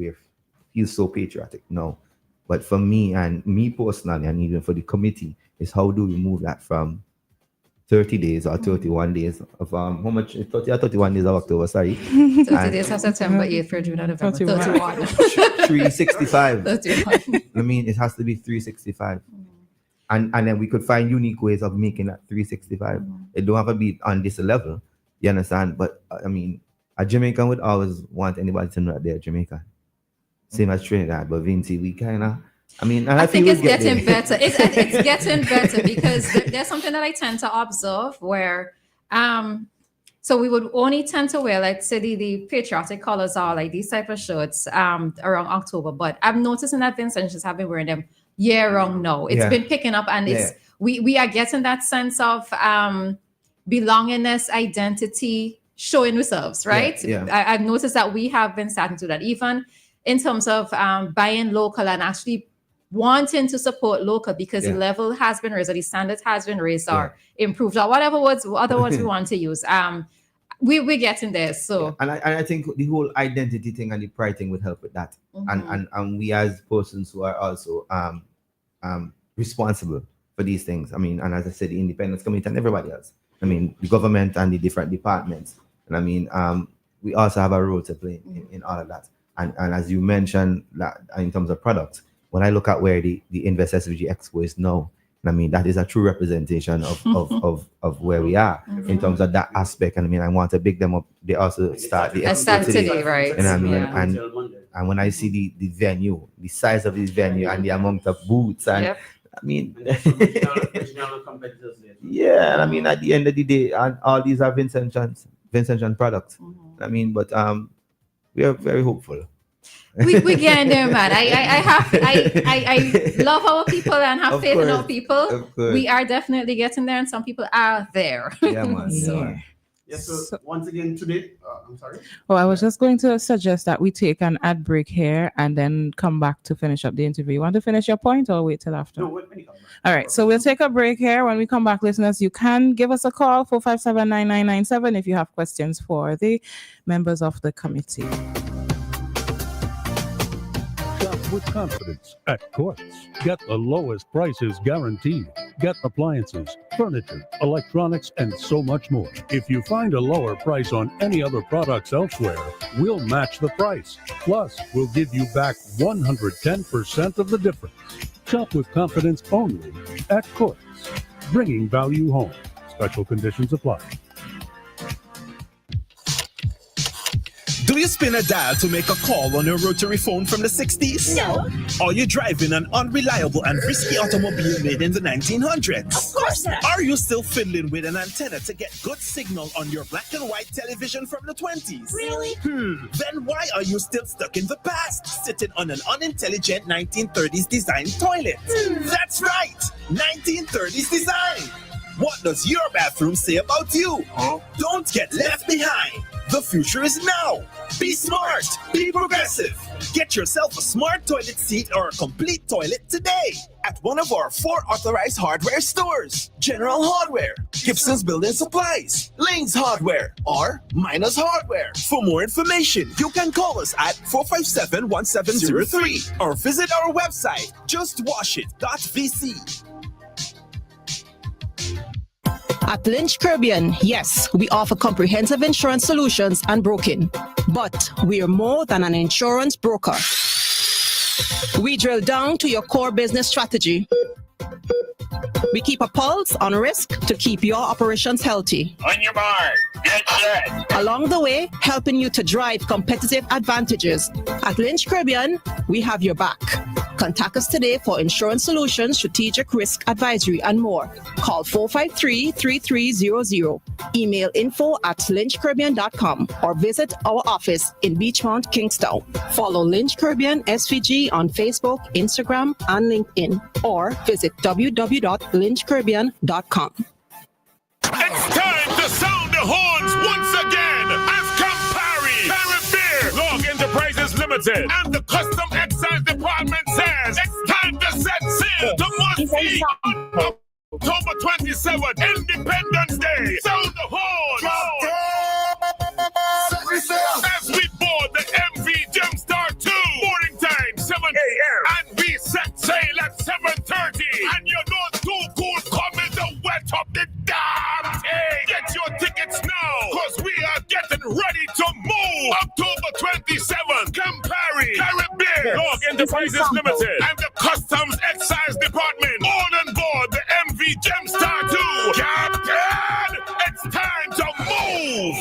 Speaker 4: feel so patriotic. No, but for me personally, and even for the committee, is how do we move that from 30 days or 31 days of how much 30 or 31 days of October, sorry.
Speaker 6: 30 days of September, April, June, and November. 31.
Speaker 4: 365.
Speaker 6: 31.
Speaker 4: I mean, it has to be 365. And then we could find unique ways of making that 365. It don't have to be on this level, you understand? But I mean, a Jamaican would always want anybody to know that they're Jamaican. Same as Trinidad, but Vinci, we kind of, I mean, and
Speaker 6: I think it's getting better. It's getting better because there's something that I tend to observe where, so we would only tend to wear, like, say, the patriotic colors are like these type of shirts around October. But I'm noticing that Vincentians have been wearing them year round now. It's been picking up, and it's we are getting that sense of belongingness, identity, showing ourselves, right? I've noticed that we have been starting to do that, even in terms of buying local and actually wanting to support local, because the level has been raised, or the standards has been raised or improved, or whatever other words we want to use. We're getting there. So
Speaker 4: and I think the whole identity thing and the pride thing would help with that. And we as persons who are also responsible for these things. I mean, and as I said, the independence committee and everybody else. I mean, the government and the different departments. And I mean, we also have a role to play in all of that. And as you mentioned, that in terms of products, when I look at where the Invest SVG Expo is now, I mean, that is a true representation of where we are in terms of that aspect. And I mean, I want to big them up. They also start the expo
Speaker 6: today, right?
Speaker 4: And I mean, and when I see the venue, the size of this venue, and the amount of booths, and I mean, and I mean, at the end of the day, and all these are Vincentian products. I mean, but we are very hopeful.
Speaker 6: we getting there, man. I love our people and have faith in our people. We are definitely getting there, and some people are there.
Speaker 4: Yeah, man.
Speaker 5: So once again today, I'm sorry.
Speaker 3: Oh, I was just going to suggest that we take an ad break here and then come back to finish up the interview. You want to finish your point or wait till after?
Speaker 5: No, when you come back.
Speaker 3: All right, so we'll take a break here. When we come back, listeners, you can give us a call, 457-9997, if you have questions for the members of the committee.
Speaker 7: With confidence at Quartz. Get the lowest prices guaranteed. Get appliances, furniture, electronics, and so much more. If you find a lower price on any other products elsewhere, we'll match the price. Plus, we'll give you back 110% of the difference. Shop with confidence only at Quartz. Bringing value home. Special conditions apply.
Speaker 8: Do you spin a dial to make a call on your rotary phone from the 60s?
Speaker 9: No.
Speaker 8: Are you driving an unreliable and risky automobile made in the 1900s?
Speaker 9: Of course not.
Speaker 8: Are you still fiddling with an antenna to get good signal on your black and white television from the 20s?
Speaker 9: Really?
Speaker 8: Then why are you still stuck in the past, sitting on an unintelligent 1930s design toilet? That's right, 1930s design. What does your bathroom say about you? Don't get left behind. The future is now. Be smart. Be progressive. Get yourself a smart toilet seat or a complete toilet today at one of our 4 authorized hardware stores. General Hardware, Gibson's Building Supplies, Lane's Hardware, or Miners Hardware. For more information, you can call us at 457-1703 or visit our website, justwashit.vc.
Speaker 10: At Lynch Caribbean, yes, we offer comprehensive insurance solutions and broking. But we're more than an insurance broker. We drill down to your core business strategy. We keep a pulse on risk to keep your operations healthy.
Speaker 11: On your mark, get set.
Speaker 10: Along the way, helping you to drive competitive advantages. At Lynch Caribbean, we have your back. Contact us today for insurance solutions, strategic risk advisory, and more. Call 453-3300. Email info@lynchcaribbean.com or visit our office in Beachmont, Kingstown. Follow Lynch Caribbean SVG on Facebook, Instagram, and LinkedIn, or visit www.lynchcaribbean.com.
Speaker 11: It's time to sound the horns once again as Campari
Speaker 1: Log Enterprises Limited and the Custom Excise Department says it's time to set sail to must be on October 27th, Independence Day. Sound the horn! As we board the MV Gemstar 2, boarding time 7 a.m. and we set sail at 7:30. And you're not too cool coming to wet up the damn thing. Get your tickets now, cause we are getting ready to move. October 27th, Campari, Caribbean, Log Enterprises Limited, and the Customs Excise Department on board the MV Gemstar 2. Captain, it's time to move.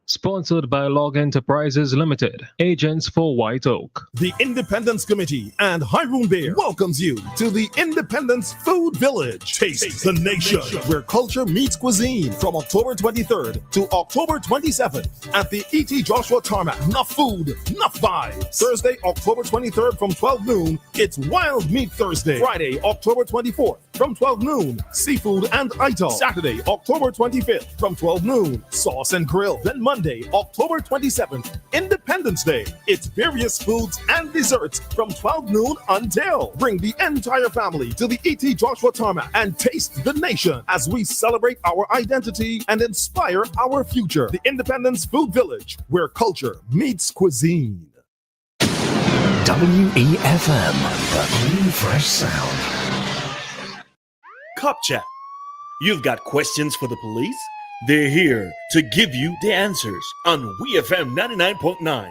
Speaker 9: Sponsored by Log Enterprises Limited, agents for White Oak.
Speaker 1: The Independence Committee and Hiroon Beer welcomes you to the Independence Food Village. Taste the nation, where culture meets cuisine, from October 23rd to October 27th at the E.T. Joshua Tarmac. Enough food, enough vibes. Thursday, October 23rd from 12 noon, it's Wild Meat Thursday. Friday, October 24th from 12 noon, seafood and ital. Saturday, October 25th from 12 noon, sauce and grill. Then Monday, October 27th, Independence Day. It's various foods and desserts from 12 noon until. Bring the entire family to the E.T. Joshua Tarmac and taste the nation as we celebrate our identity and inspire our future. The Independence Food Village, where culture meets cuisine.
Speaker 12: WEFM, the clean, fresh sound.
Speaker 1: Cop Chat. You've got questions for the police? They're here to give you the answers on WEFM 99.9.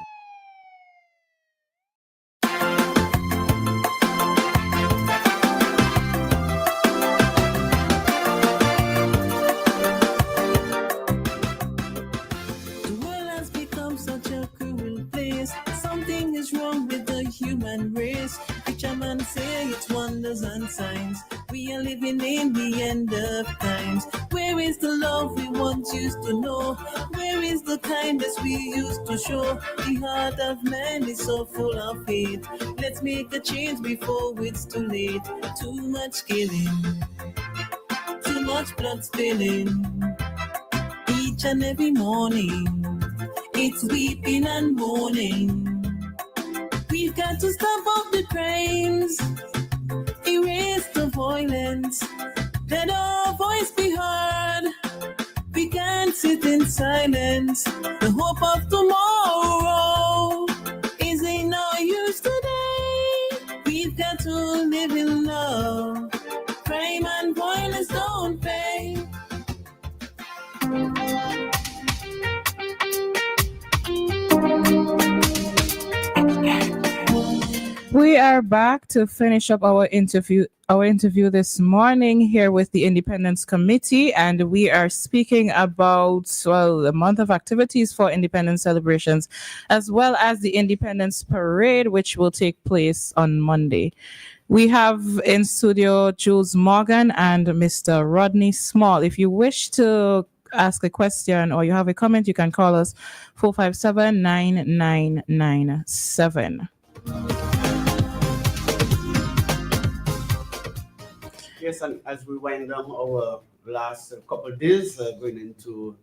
Speaker 2: The world has become such a cruel place. Something is wrong with the human race. Preacher man say it's wonders and signs. We are living in the end of times. Where is the love we once used to know? Where is the kindness we used to show? The heart of man is so full of hate. Let's make a change before it's too late. Too much killing, too much blood spilling. Each and every morning, it's weeping and mourning. We've got to stop all the crimes, erase the violence, let our voice be heard. We can't sit in silence. The hope of tomorrow is in no use today. We've got to live in love. Crime and violence don't pay.
Speaker 3: We are back to finish up our interview this morning here with the Independence Committee, and we are speaking about, well, the month of activities for independence celebrations, as well as the Independence Parade, which will take place on Monday. We have in studio Jules Morgan and Mr. Rodney Small. If you wish to ask a question or you have a comment, you can call us 457-9997.
Speaker 5: Yes, and as we wind down our last couple of days, going into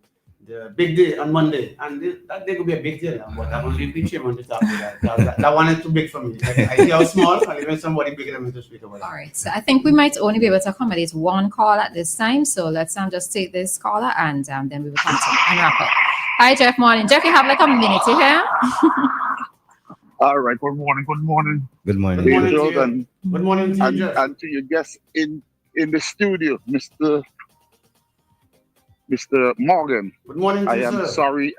Speaker 5: the big day on Monday, and that day will be a big day now, but I'm going to leave the chairman to talk about that. That one is too big for me. I see how small, and even somebody bigger than me to speak about it.
Speaker 6: All right, so I think we might only be able to accommodate one call at this time, so let's just take this caller and then we will continue and wrap up. Hi, Jeff. Morning. Jeff, you have like a minute here.
Speaker 11: All right. Good morning. Good morning.
Speaker 4: Good morning.
Speaker 5: Good morning to
Speaker 11: Angel,
Speaker 5: you.
Speaker 11: and,
Speaker 5: Good morning to you, Jeff.
Speaker 11: and to your guests in the studio, Mr. Morgan.
Speaker 5: Good morning to
Speaker 11: I
Speaker 5: you,
Speaker 11: am
Speaker 5: sir.
Speaker 11: sorry.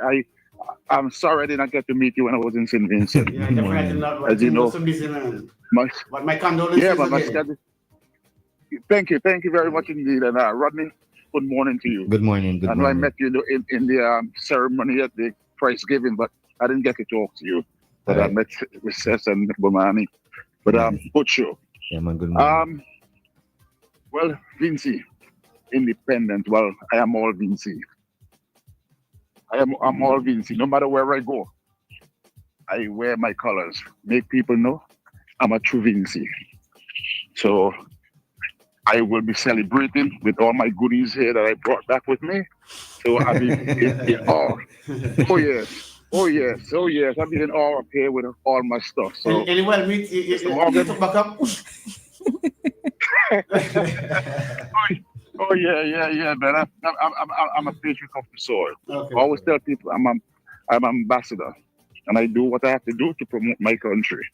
Speaker 11: I'm sorry I did not get to meet you when I was in St. Vincent.
Speaker 5: Yeah, definitely not.
Speaker 11: As you know,
Speaker 5: so busy, man.
Speaker 11: my,
Speaker 5: But my condolences
Speaker 11: yeah, but my
Speaker 5: again.
Speaker 11: schedule. Thank you very much indeed. And Rodney, good morning to you.
Speaker 4: Good morning. Good
Speaker 11: I know I
Speaker 4: morning.
Speaker 11: met you in the ceremony at the prize giving, but I didn't get to talk to you. But I
Speaker 4: Alright.
Speaker 11: met with Seth and Bomani. But good show.
Speaker 4: Yeah, man. Good morning.
Speaker 11: Well, Vinci, independent. Well, I am all Vinci. I'm all Vinci. No matter where I go, I wear my colors. Make people know I'm a true Vinci. So I will be celebrating with all my goodies here that I brought back with me. So I mean, oh yes. Oh yes. I've been all up here with all my stuff. So
Speaker 5: Any well meet
Speaker 11: Mr.
Speaker 5: you
Speaker 11: Morgan.
Speaker 5: took back up?
Speaker 11: Oh yeah, man. I'm a patriot of the soil.
Speaker 5: Okay.
Speaker 11: I always tell people I'm ambassador, and I do what I have to do to promote my country.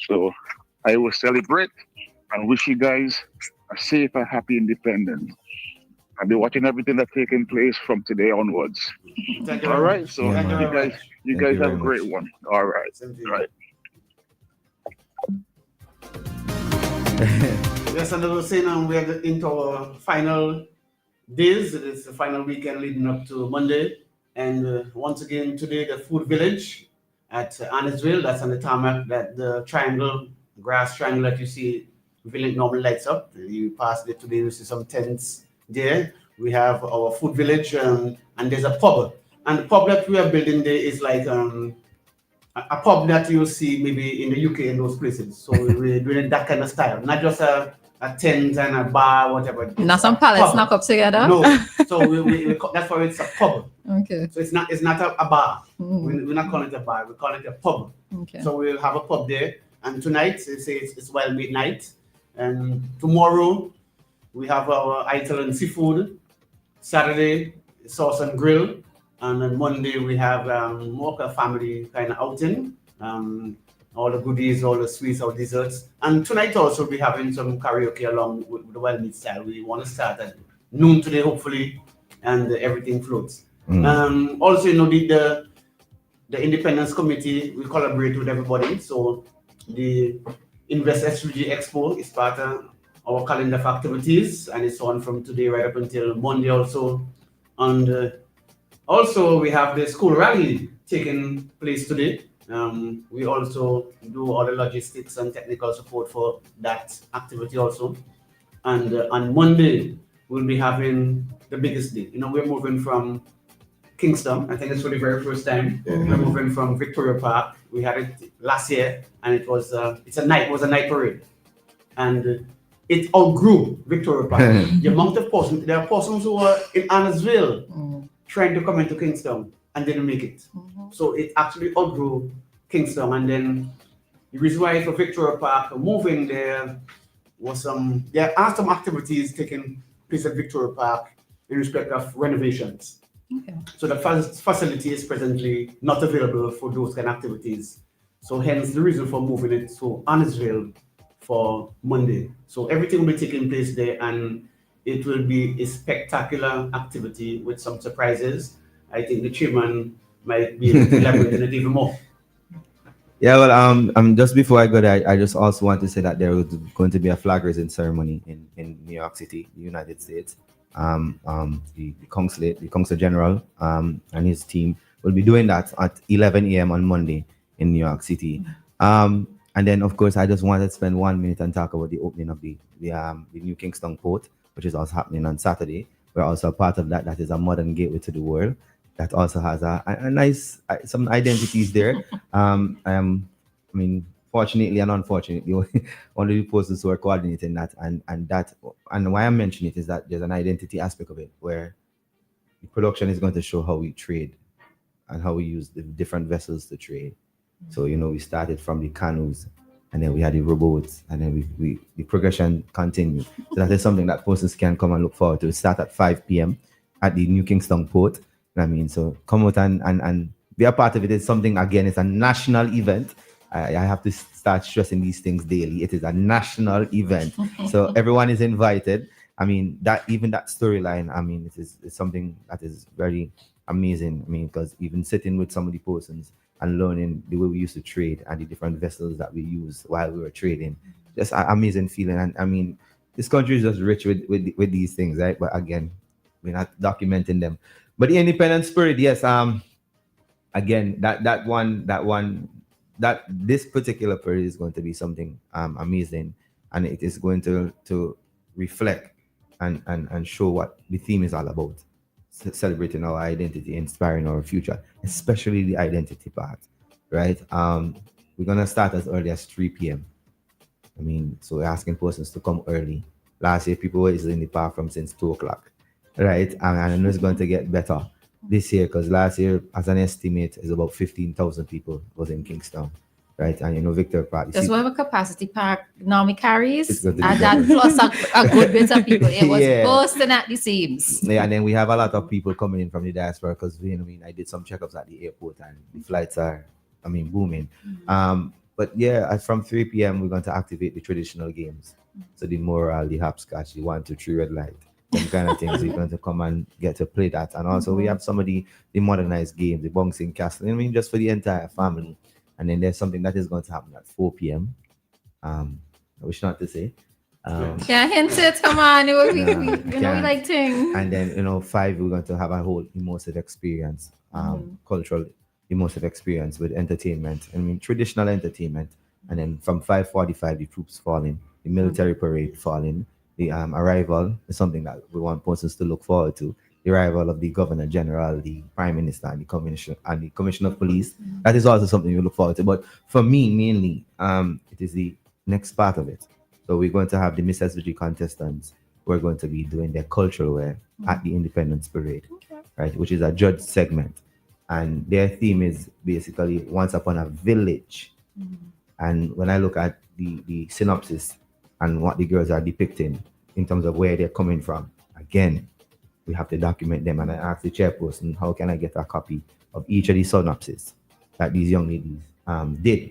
Speaker 11: So I will celebrate and wish you guys a safe and happy independence. I'll be watching everything that's taking place from today onwards.
Speaker 5: Thank you
Speaker 11: All
Speaker 5: very
Speaker 11: right.
Speaker 5: much.
Speaker 11: So
Speaker 5: Thank you
Speaker 11: you
Speaker 5: very
Speaker 11: guys,
Speaker 5: much.
Speaker 11: you
Speaker 4: Thank
Speaker 11: guys
Speaker 4: you
Speaker 11: have
Speaker 4: very
Speaker 11: a great
Speaker 4: much.
Speaker 11: one. All right.
Speaker 5: Same to you.
Speaker 11: All right.
Speaker 5: Yes, and I was saying we are into our final days. It's the final weekend leading up to Monday. And once again, today, the food village at Annisville, that's on the tarmac, that the triangle, grass triangle that you see, village normally lights up. You pass it today, you see some tents there. We have our food village, and there's a pub. And the pub that we are building there is like a pub that you'll see maybe in the UK in those places. So we're doing that kind of style, not just a tent and a bar, whatever.
Speaker 6: Not some pallets knock up together.
Speaker 5: No, so that's why it's a pub.
Speaker 6: Okay.
Speaker 5: So it's not a bar.
Speaker 6: Mm.
Speaker 5: We're not calling it a bar. We call it a pub.
Speaker 6: Okay.
Speaker 5: So we'll have a pub there. And tonight it's wild midnight. And tomorrow we have our Italian seafood. Saturday sauce and grill. And then Monday we have more of a family kind of outing. All the goodies, all the sweets, all desserts. And tonight also we're having some karaoke along with the wild meat style. We want to start at noon today, hopefully, and everything floats. Also, the Independence Committee, we collaborate with everybody. So the Invest SUG Expo is part of our calendar of activities, and it's on from today right up until Monday also. And also we have the school rally taking place today. We also do all the logistics and technical support for that activity also. And on Monday, we'll be having the biggest day. We're moving from Kingston. I think it's for the very first time. We're moving from Victoria Park. We had it last year, and it was a night parade. And it outgrew Victoria Park. The amount of persons, there are persons who were in Annisville trying to come into Kingston and didn't make it. So it actually outgrew Kingston. And then the reason why for Victoria Park moving there was there are some activities taking place at Victoria Park in respect of renovations.
Speaker 6: Okay.
Speaker 5: So the facility is presently not available for those kind of activities. So hence the reason for moving it to Annisville for Monday. So everything will be taking place there, and it will be a spectacular activity with some surprises. I think the chairman might be able to elaborate on it even more.
Speaker 4: Yeah, well, just before I go there, I just also want to say that there is going to be a flag raising ceremony in New York City, the United States. The consul general, and his team will be doing that at 11 a.m. on Monday in New York City. And then, of course, I just wanted to spend 1 minute and talk about the opening of the new Kingston Port, which is also happening on Saturday. We're also a part of that. That is a modern gateway to the world. That also has a nice some identities there. Fortunately and unfortunately, one of the persons who are coordinating that, and why I'm mentioning it is that there's an identity aspect of it where the production is going to show how we trade and how we use the different vessels to trade. So we started from the canoes, and then we had the rowboats, and then we the progression continued. So that is something that persons can come and look forward to. It start at 5 p.m. at the New Kingston Port. So come out and be a part of it. It's something, again, it's a national event. I have to start stressing these things daily. It is a national event. So everyone is invited. That storyline, it's something that is very amazing. Because even sitting with some of the persons and learning the way we used to trade and the different vessels that we used while we were trading, just an amazing feeling. And this country is just rich with these things, right? But again, we're not documenting them. But the independent spirit, yes. Again, that this particular period is going to be something amazing, and it is going to reflect and show what the theme is all about. Celebrating our identity, inspiring our future, especially the identity part, right? We're gonna start as early as 3 p.m. So we're asking persons to come early. Last year, people were in the park from since 2 o'clock. Right, and I know it's going to get better. this year, because last year, as an estimate, is about 15,000 people was in Kingston, right? And Victor Park.
Speaker 6: That's what a capacity park normally carries.
Speaker 4: It's going to
Speaker 6: And
Speaker 4: be
Speaker 6: that plus a good bit of people. It was
Speaker 4: Yeah.
Speaker 6: bursting at the seams.
Speaker 4: Yeah, and then we have a lot of people coming in from the diaspora because I did some checkups at the airport and the flights are, booming. But yeah, from 3 p.m. we're going to activate the traditional games. So the moral, the hopscotch, the 1, 2, 3 red light, them kind of things. We're going to come and get to play that. And also we have some of the modernized games, the bouncing castle. Just for the entire family. And then there's something that is going to happen at 4 p.m. I wish not to say.
Speaker 6: Yeah, hint it. Come on. We like things.
Speaker 4: And then 5 we're going to have a whole immersive experience, cultural immersive experience with entertainment. Traditional entertainment. And then from 5:45 the troops fall in, the military parade fall in, the arrival is something that we want persons to look forward to. The arrival of the Governor General, the Prime Minister, and the Commissioner of Police. That is also something we look forward to. But for me, mainly, it is the next part of it. So we're going to have the Miss SVG contestants who are going to be doing their cultural wear at the Independence Parade, right? Which is a judge segment. And their theme is basically Once Upon a Village. And when I look at the synopsis and what the girls are depicting in terms of where they're coming from, again, we have to document them. And I asked the chairperson, how can I get a copy of each of the synopses that these young ladies did?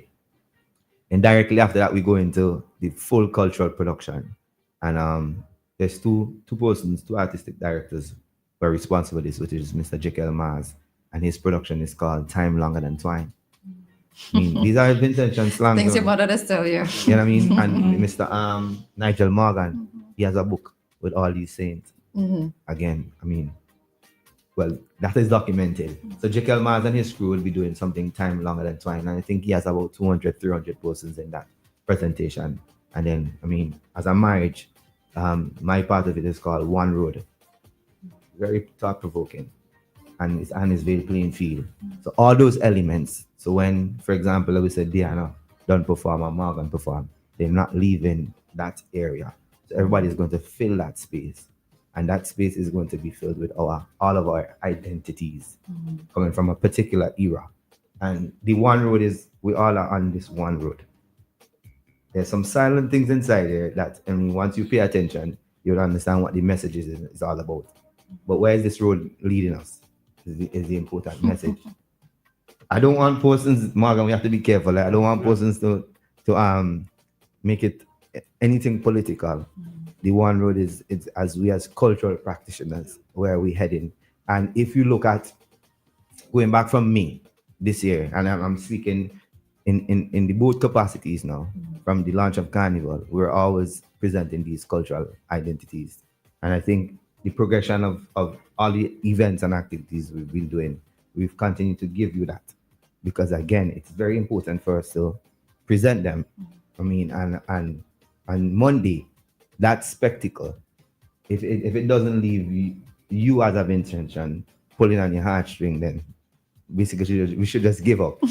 Speaker 4: And directly after that, we go into the full cultural production. And there's two artistic directors who are responsible for this, which is Mr. Jekyll Mars, and his production is called Time Longer Than Twine. These are vintage and slang.
Speaker 6: Things your mother does tell you.
Speaker 4: You know what I mean? And Mr. Nigel Morgan, he has a book with all these saints. Again, well, that is documented. So Jekyll Mars and his crew will be doing something Time Longer Than Twine. And I think he has about 200, 300 persons in that presentation. And then, as a marriage, my part of it is called One Road. Very thought-provoking. And it's very plain field. So all those elements. So when, for example, we said Dianna don't perform or Morgan perform, they're not leaving that area. So everybody's going to fill that space. And that space is going to be filled with all of our identities coming from a particular era. And the one road is, we all are on this one road. There's some silent things inside there that, once you pay attention, you'll understand what the message is all about. But where is this road leading us is the important message. I don't want persons, Morgan, we have to be careful. I don't want persons to make it anything political. The one road is as we as cultural practitioners, where we're heading. And if you look at going back from me this year, and I'm speaking in the both capacities now, from the launch of Carnival, we're always presenting these cultural identities. And I think the progression of all the events and activities we've been doing, we've continued to give you that. Because again, it's very important for us to present them. And Monday, that spectacle, if it doesn't leave you as of intention pulling on your heartstring, then basically we should just give up.
Speaker 5: We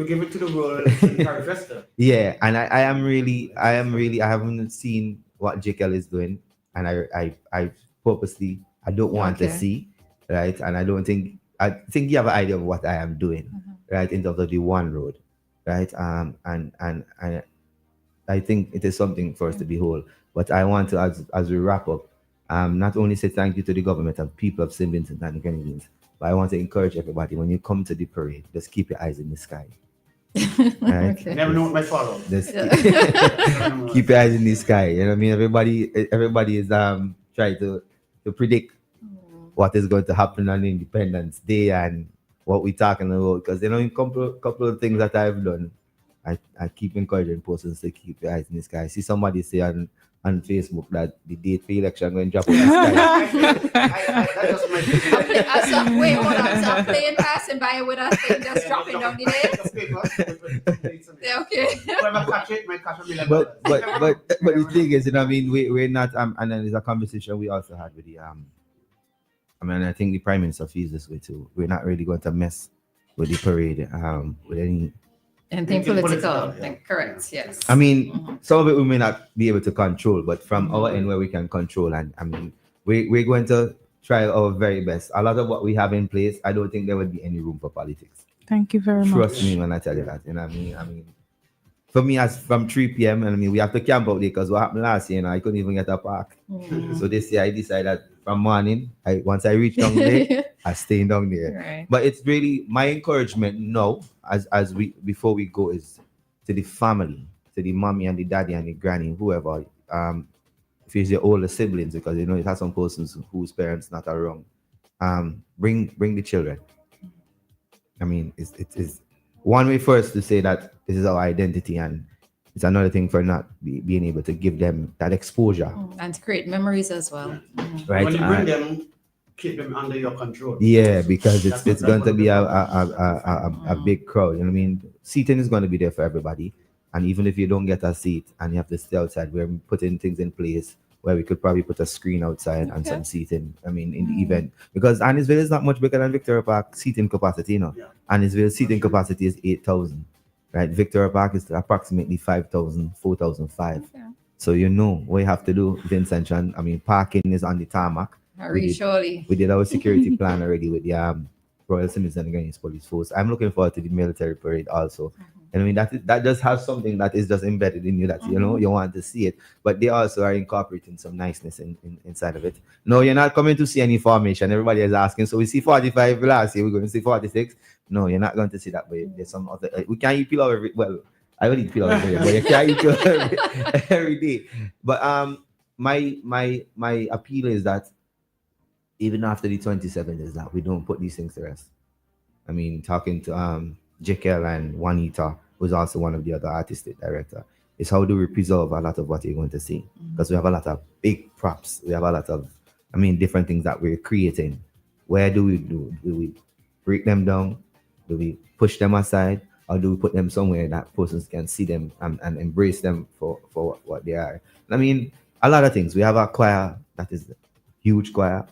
Speaker 5: give it to the world in Carifesta.
Speaker 4: Yeah, and I haven't seen what Jekyll is doing, and I purposely I don't want to see, right? And I think you have an idea of what I am doing, right, in terms of the one road, right? And I think it is something for us to behold. But I want to, as we wrap up, not only say thank you to the government and people of St. Vincent and the Grenadines, but I want to encourage everybody, when you come to the parade, just keep your eyes in the sky. Right?
Speaker 5: Okay. Never know what might follow.
Speaker 4: Keep your eyes in the sky. You know what I mean? Everybody is trying to predict what is going to happen on Independence Day and what we're talking about. Because a couple of things that I've done, I keep encouraging persons to keep your eyes in the sky. I see somebody say on Facebook that the date for election going to drop on the sky.
Speaker 6: Wait, hold on. So plane passing by with us, thing just dropping down the date. Okay.
Speaker 4: But the thing is, we're not. And then there's a conversation we also had with the I think the Prime Minister feels this way too. We're not really going to mess with the parade with
Speaker 6: anything political. Correct, yes.
Speaker 4: Some of it we may not be able to control, but from our end where we can control, and we're going to try our very best. A lot of what we have in place, I don't think there would be any room for politics.
Speaker 3: Thank you very much.
Speaker 4: Trust me when I tell you that. You know what I mean? I mean, for me, as from 3 p.m., and I mean, we have to camp out there because what happened last year, I couldn't even get a park. So this year, I decided that from morning, once I reach down there, I stay down there.
Speaker 6: Right.
Speaker 4: But it's really my encouragement now, as we before we go, is to the family, to the mommy and the daddy and the granny, whoever. If it's your older siblings, because you know it has some persons whose parents not around. Bring the children. I mean, it's one way for us to say that this is our identity, and it's another thing for not being able to give them that exposure
Speaker 6: and to create memories as well.
Speaker 4: Right?
Speaker 5: When you bring them, keep them under your control.
Speaker 4: Yeah, because it's going to be a big crowd. You know what I mean? Seating is going to be there for everybody, and even if you don't get a seat and you have to stay outside, we're putting things in place where we could probably put a screen outside and some seating. I mean, in the event, because Annisville is not much bigger than Victoria Park seating capacity, you know. Yeah. Annisville seating capacity is 8,000, right? Victoria Park is approximately 5,000, 4,005. Okay. So you know what you have to do, Vincent. And I mean, parking is on the tarmac.
Speaker 6: Surely.
Speaker 4: We did our security plan already with the Royal Simmons and Ghanaian Police Force. I'm looking forward to the military parade also. And I mean, that just has something that is just embedded in you that, you know, you want to see it. But they also are incorporating some niceness inside of it. No, you're not coming to see any formation. Everybody is asking. So we see 45 last year. We're going to see 46. No, you're not going to see that. But there's some other. We can't eat pilau every. Well, I will eat pilau every day, but you can't eat pilau every day. But my appeal is that even after the 27th is that we don't put these things to rest. I mean, talking to Jekyll and Juanita, who's also one of the other artistic director, is how do we preserve a lot of what you're going to see? Because we have a lot of big props. We have a lot of, different things that we're creating. Where do we do? Do we break them down? Do we push them aside? Or do we put them somewhere that persons can see them and embrace them for what they are? I mean, a lot of things. We have a choir that is a huge choir.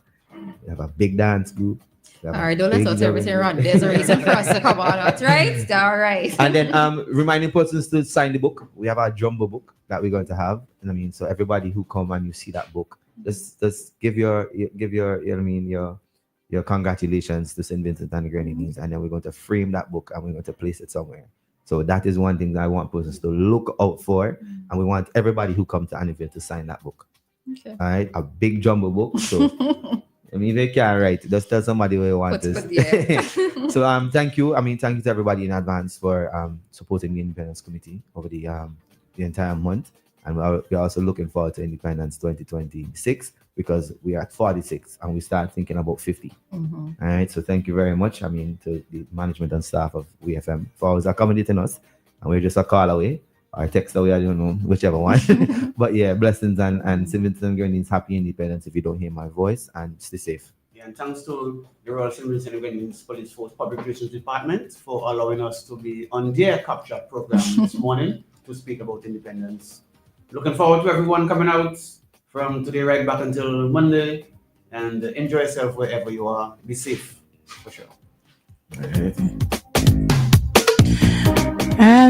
Speaker 4: We have a big dance group.
Speaker 6: All right, don't let us everything run. There's a reason for us to come on out, right? All right.
Speaker 4: And then reminding persons to sign the book. We have our jumbo book that we're going to have. And so everybody who come and you see that book, just give your congratulations to St. Vincent and the Grenadines, and then we're going to frame that book and we're going to place it somewhere. So that is one thing that I want persons to look out for, and we want everybody who come to Annisville to sign that book. Okay. All right, a big jumbo book. So. They can't write. Just tell somebody where you want this. Yeah. So thank you. Thank you to everybody in advance for supporting the Independence Committee over the entire month. And we're also looking forward to Independence 2026 because we are at 46 and we start thinking about 50. All right. So thank you very much. To the management and staff of WEFM for always accommodating us. And we're just a call away. Or text away, I don't know, whichever one. But yeah, blessings and St. Vincent and Grenadines, happy independence if you don't hear my voice, and stay safe.
Speaker 5: Yeah, and thanks to the Royal St. Vincent and Grenadines Police Force Public Relations Department for allowing us to be on their capture program this morning to speak about independence. Looking forward to everyone coming out from today right back until Monday, and enjoy yourself wherever you are. Be safe, for sure.
Speaker 3: And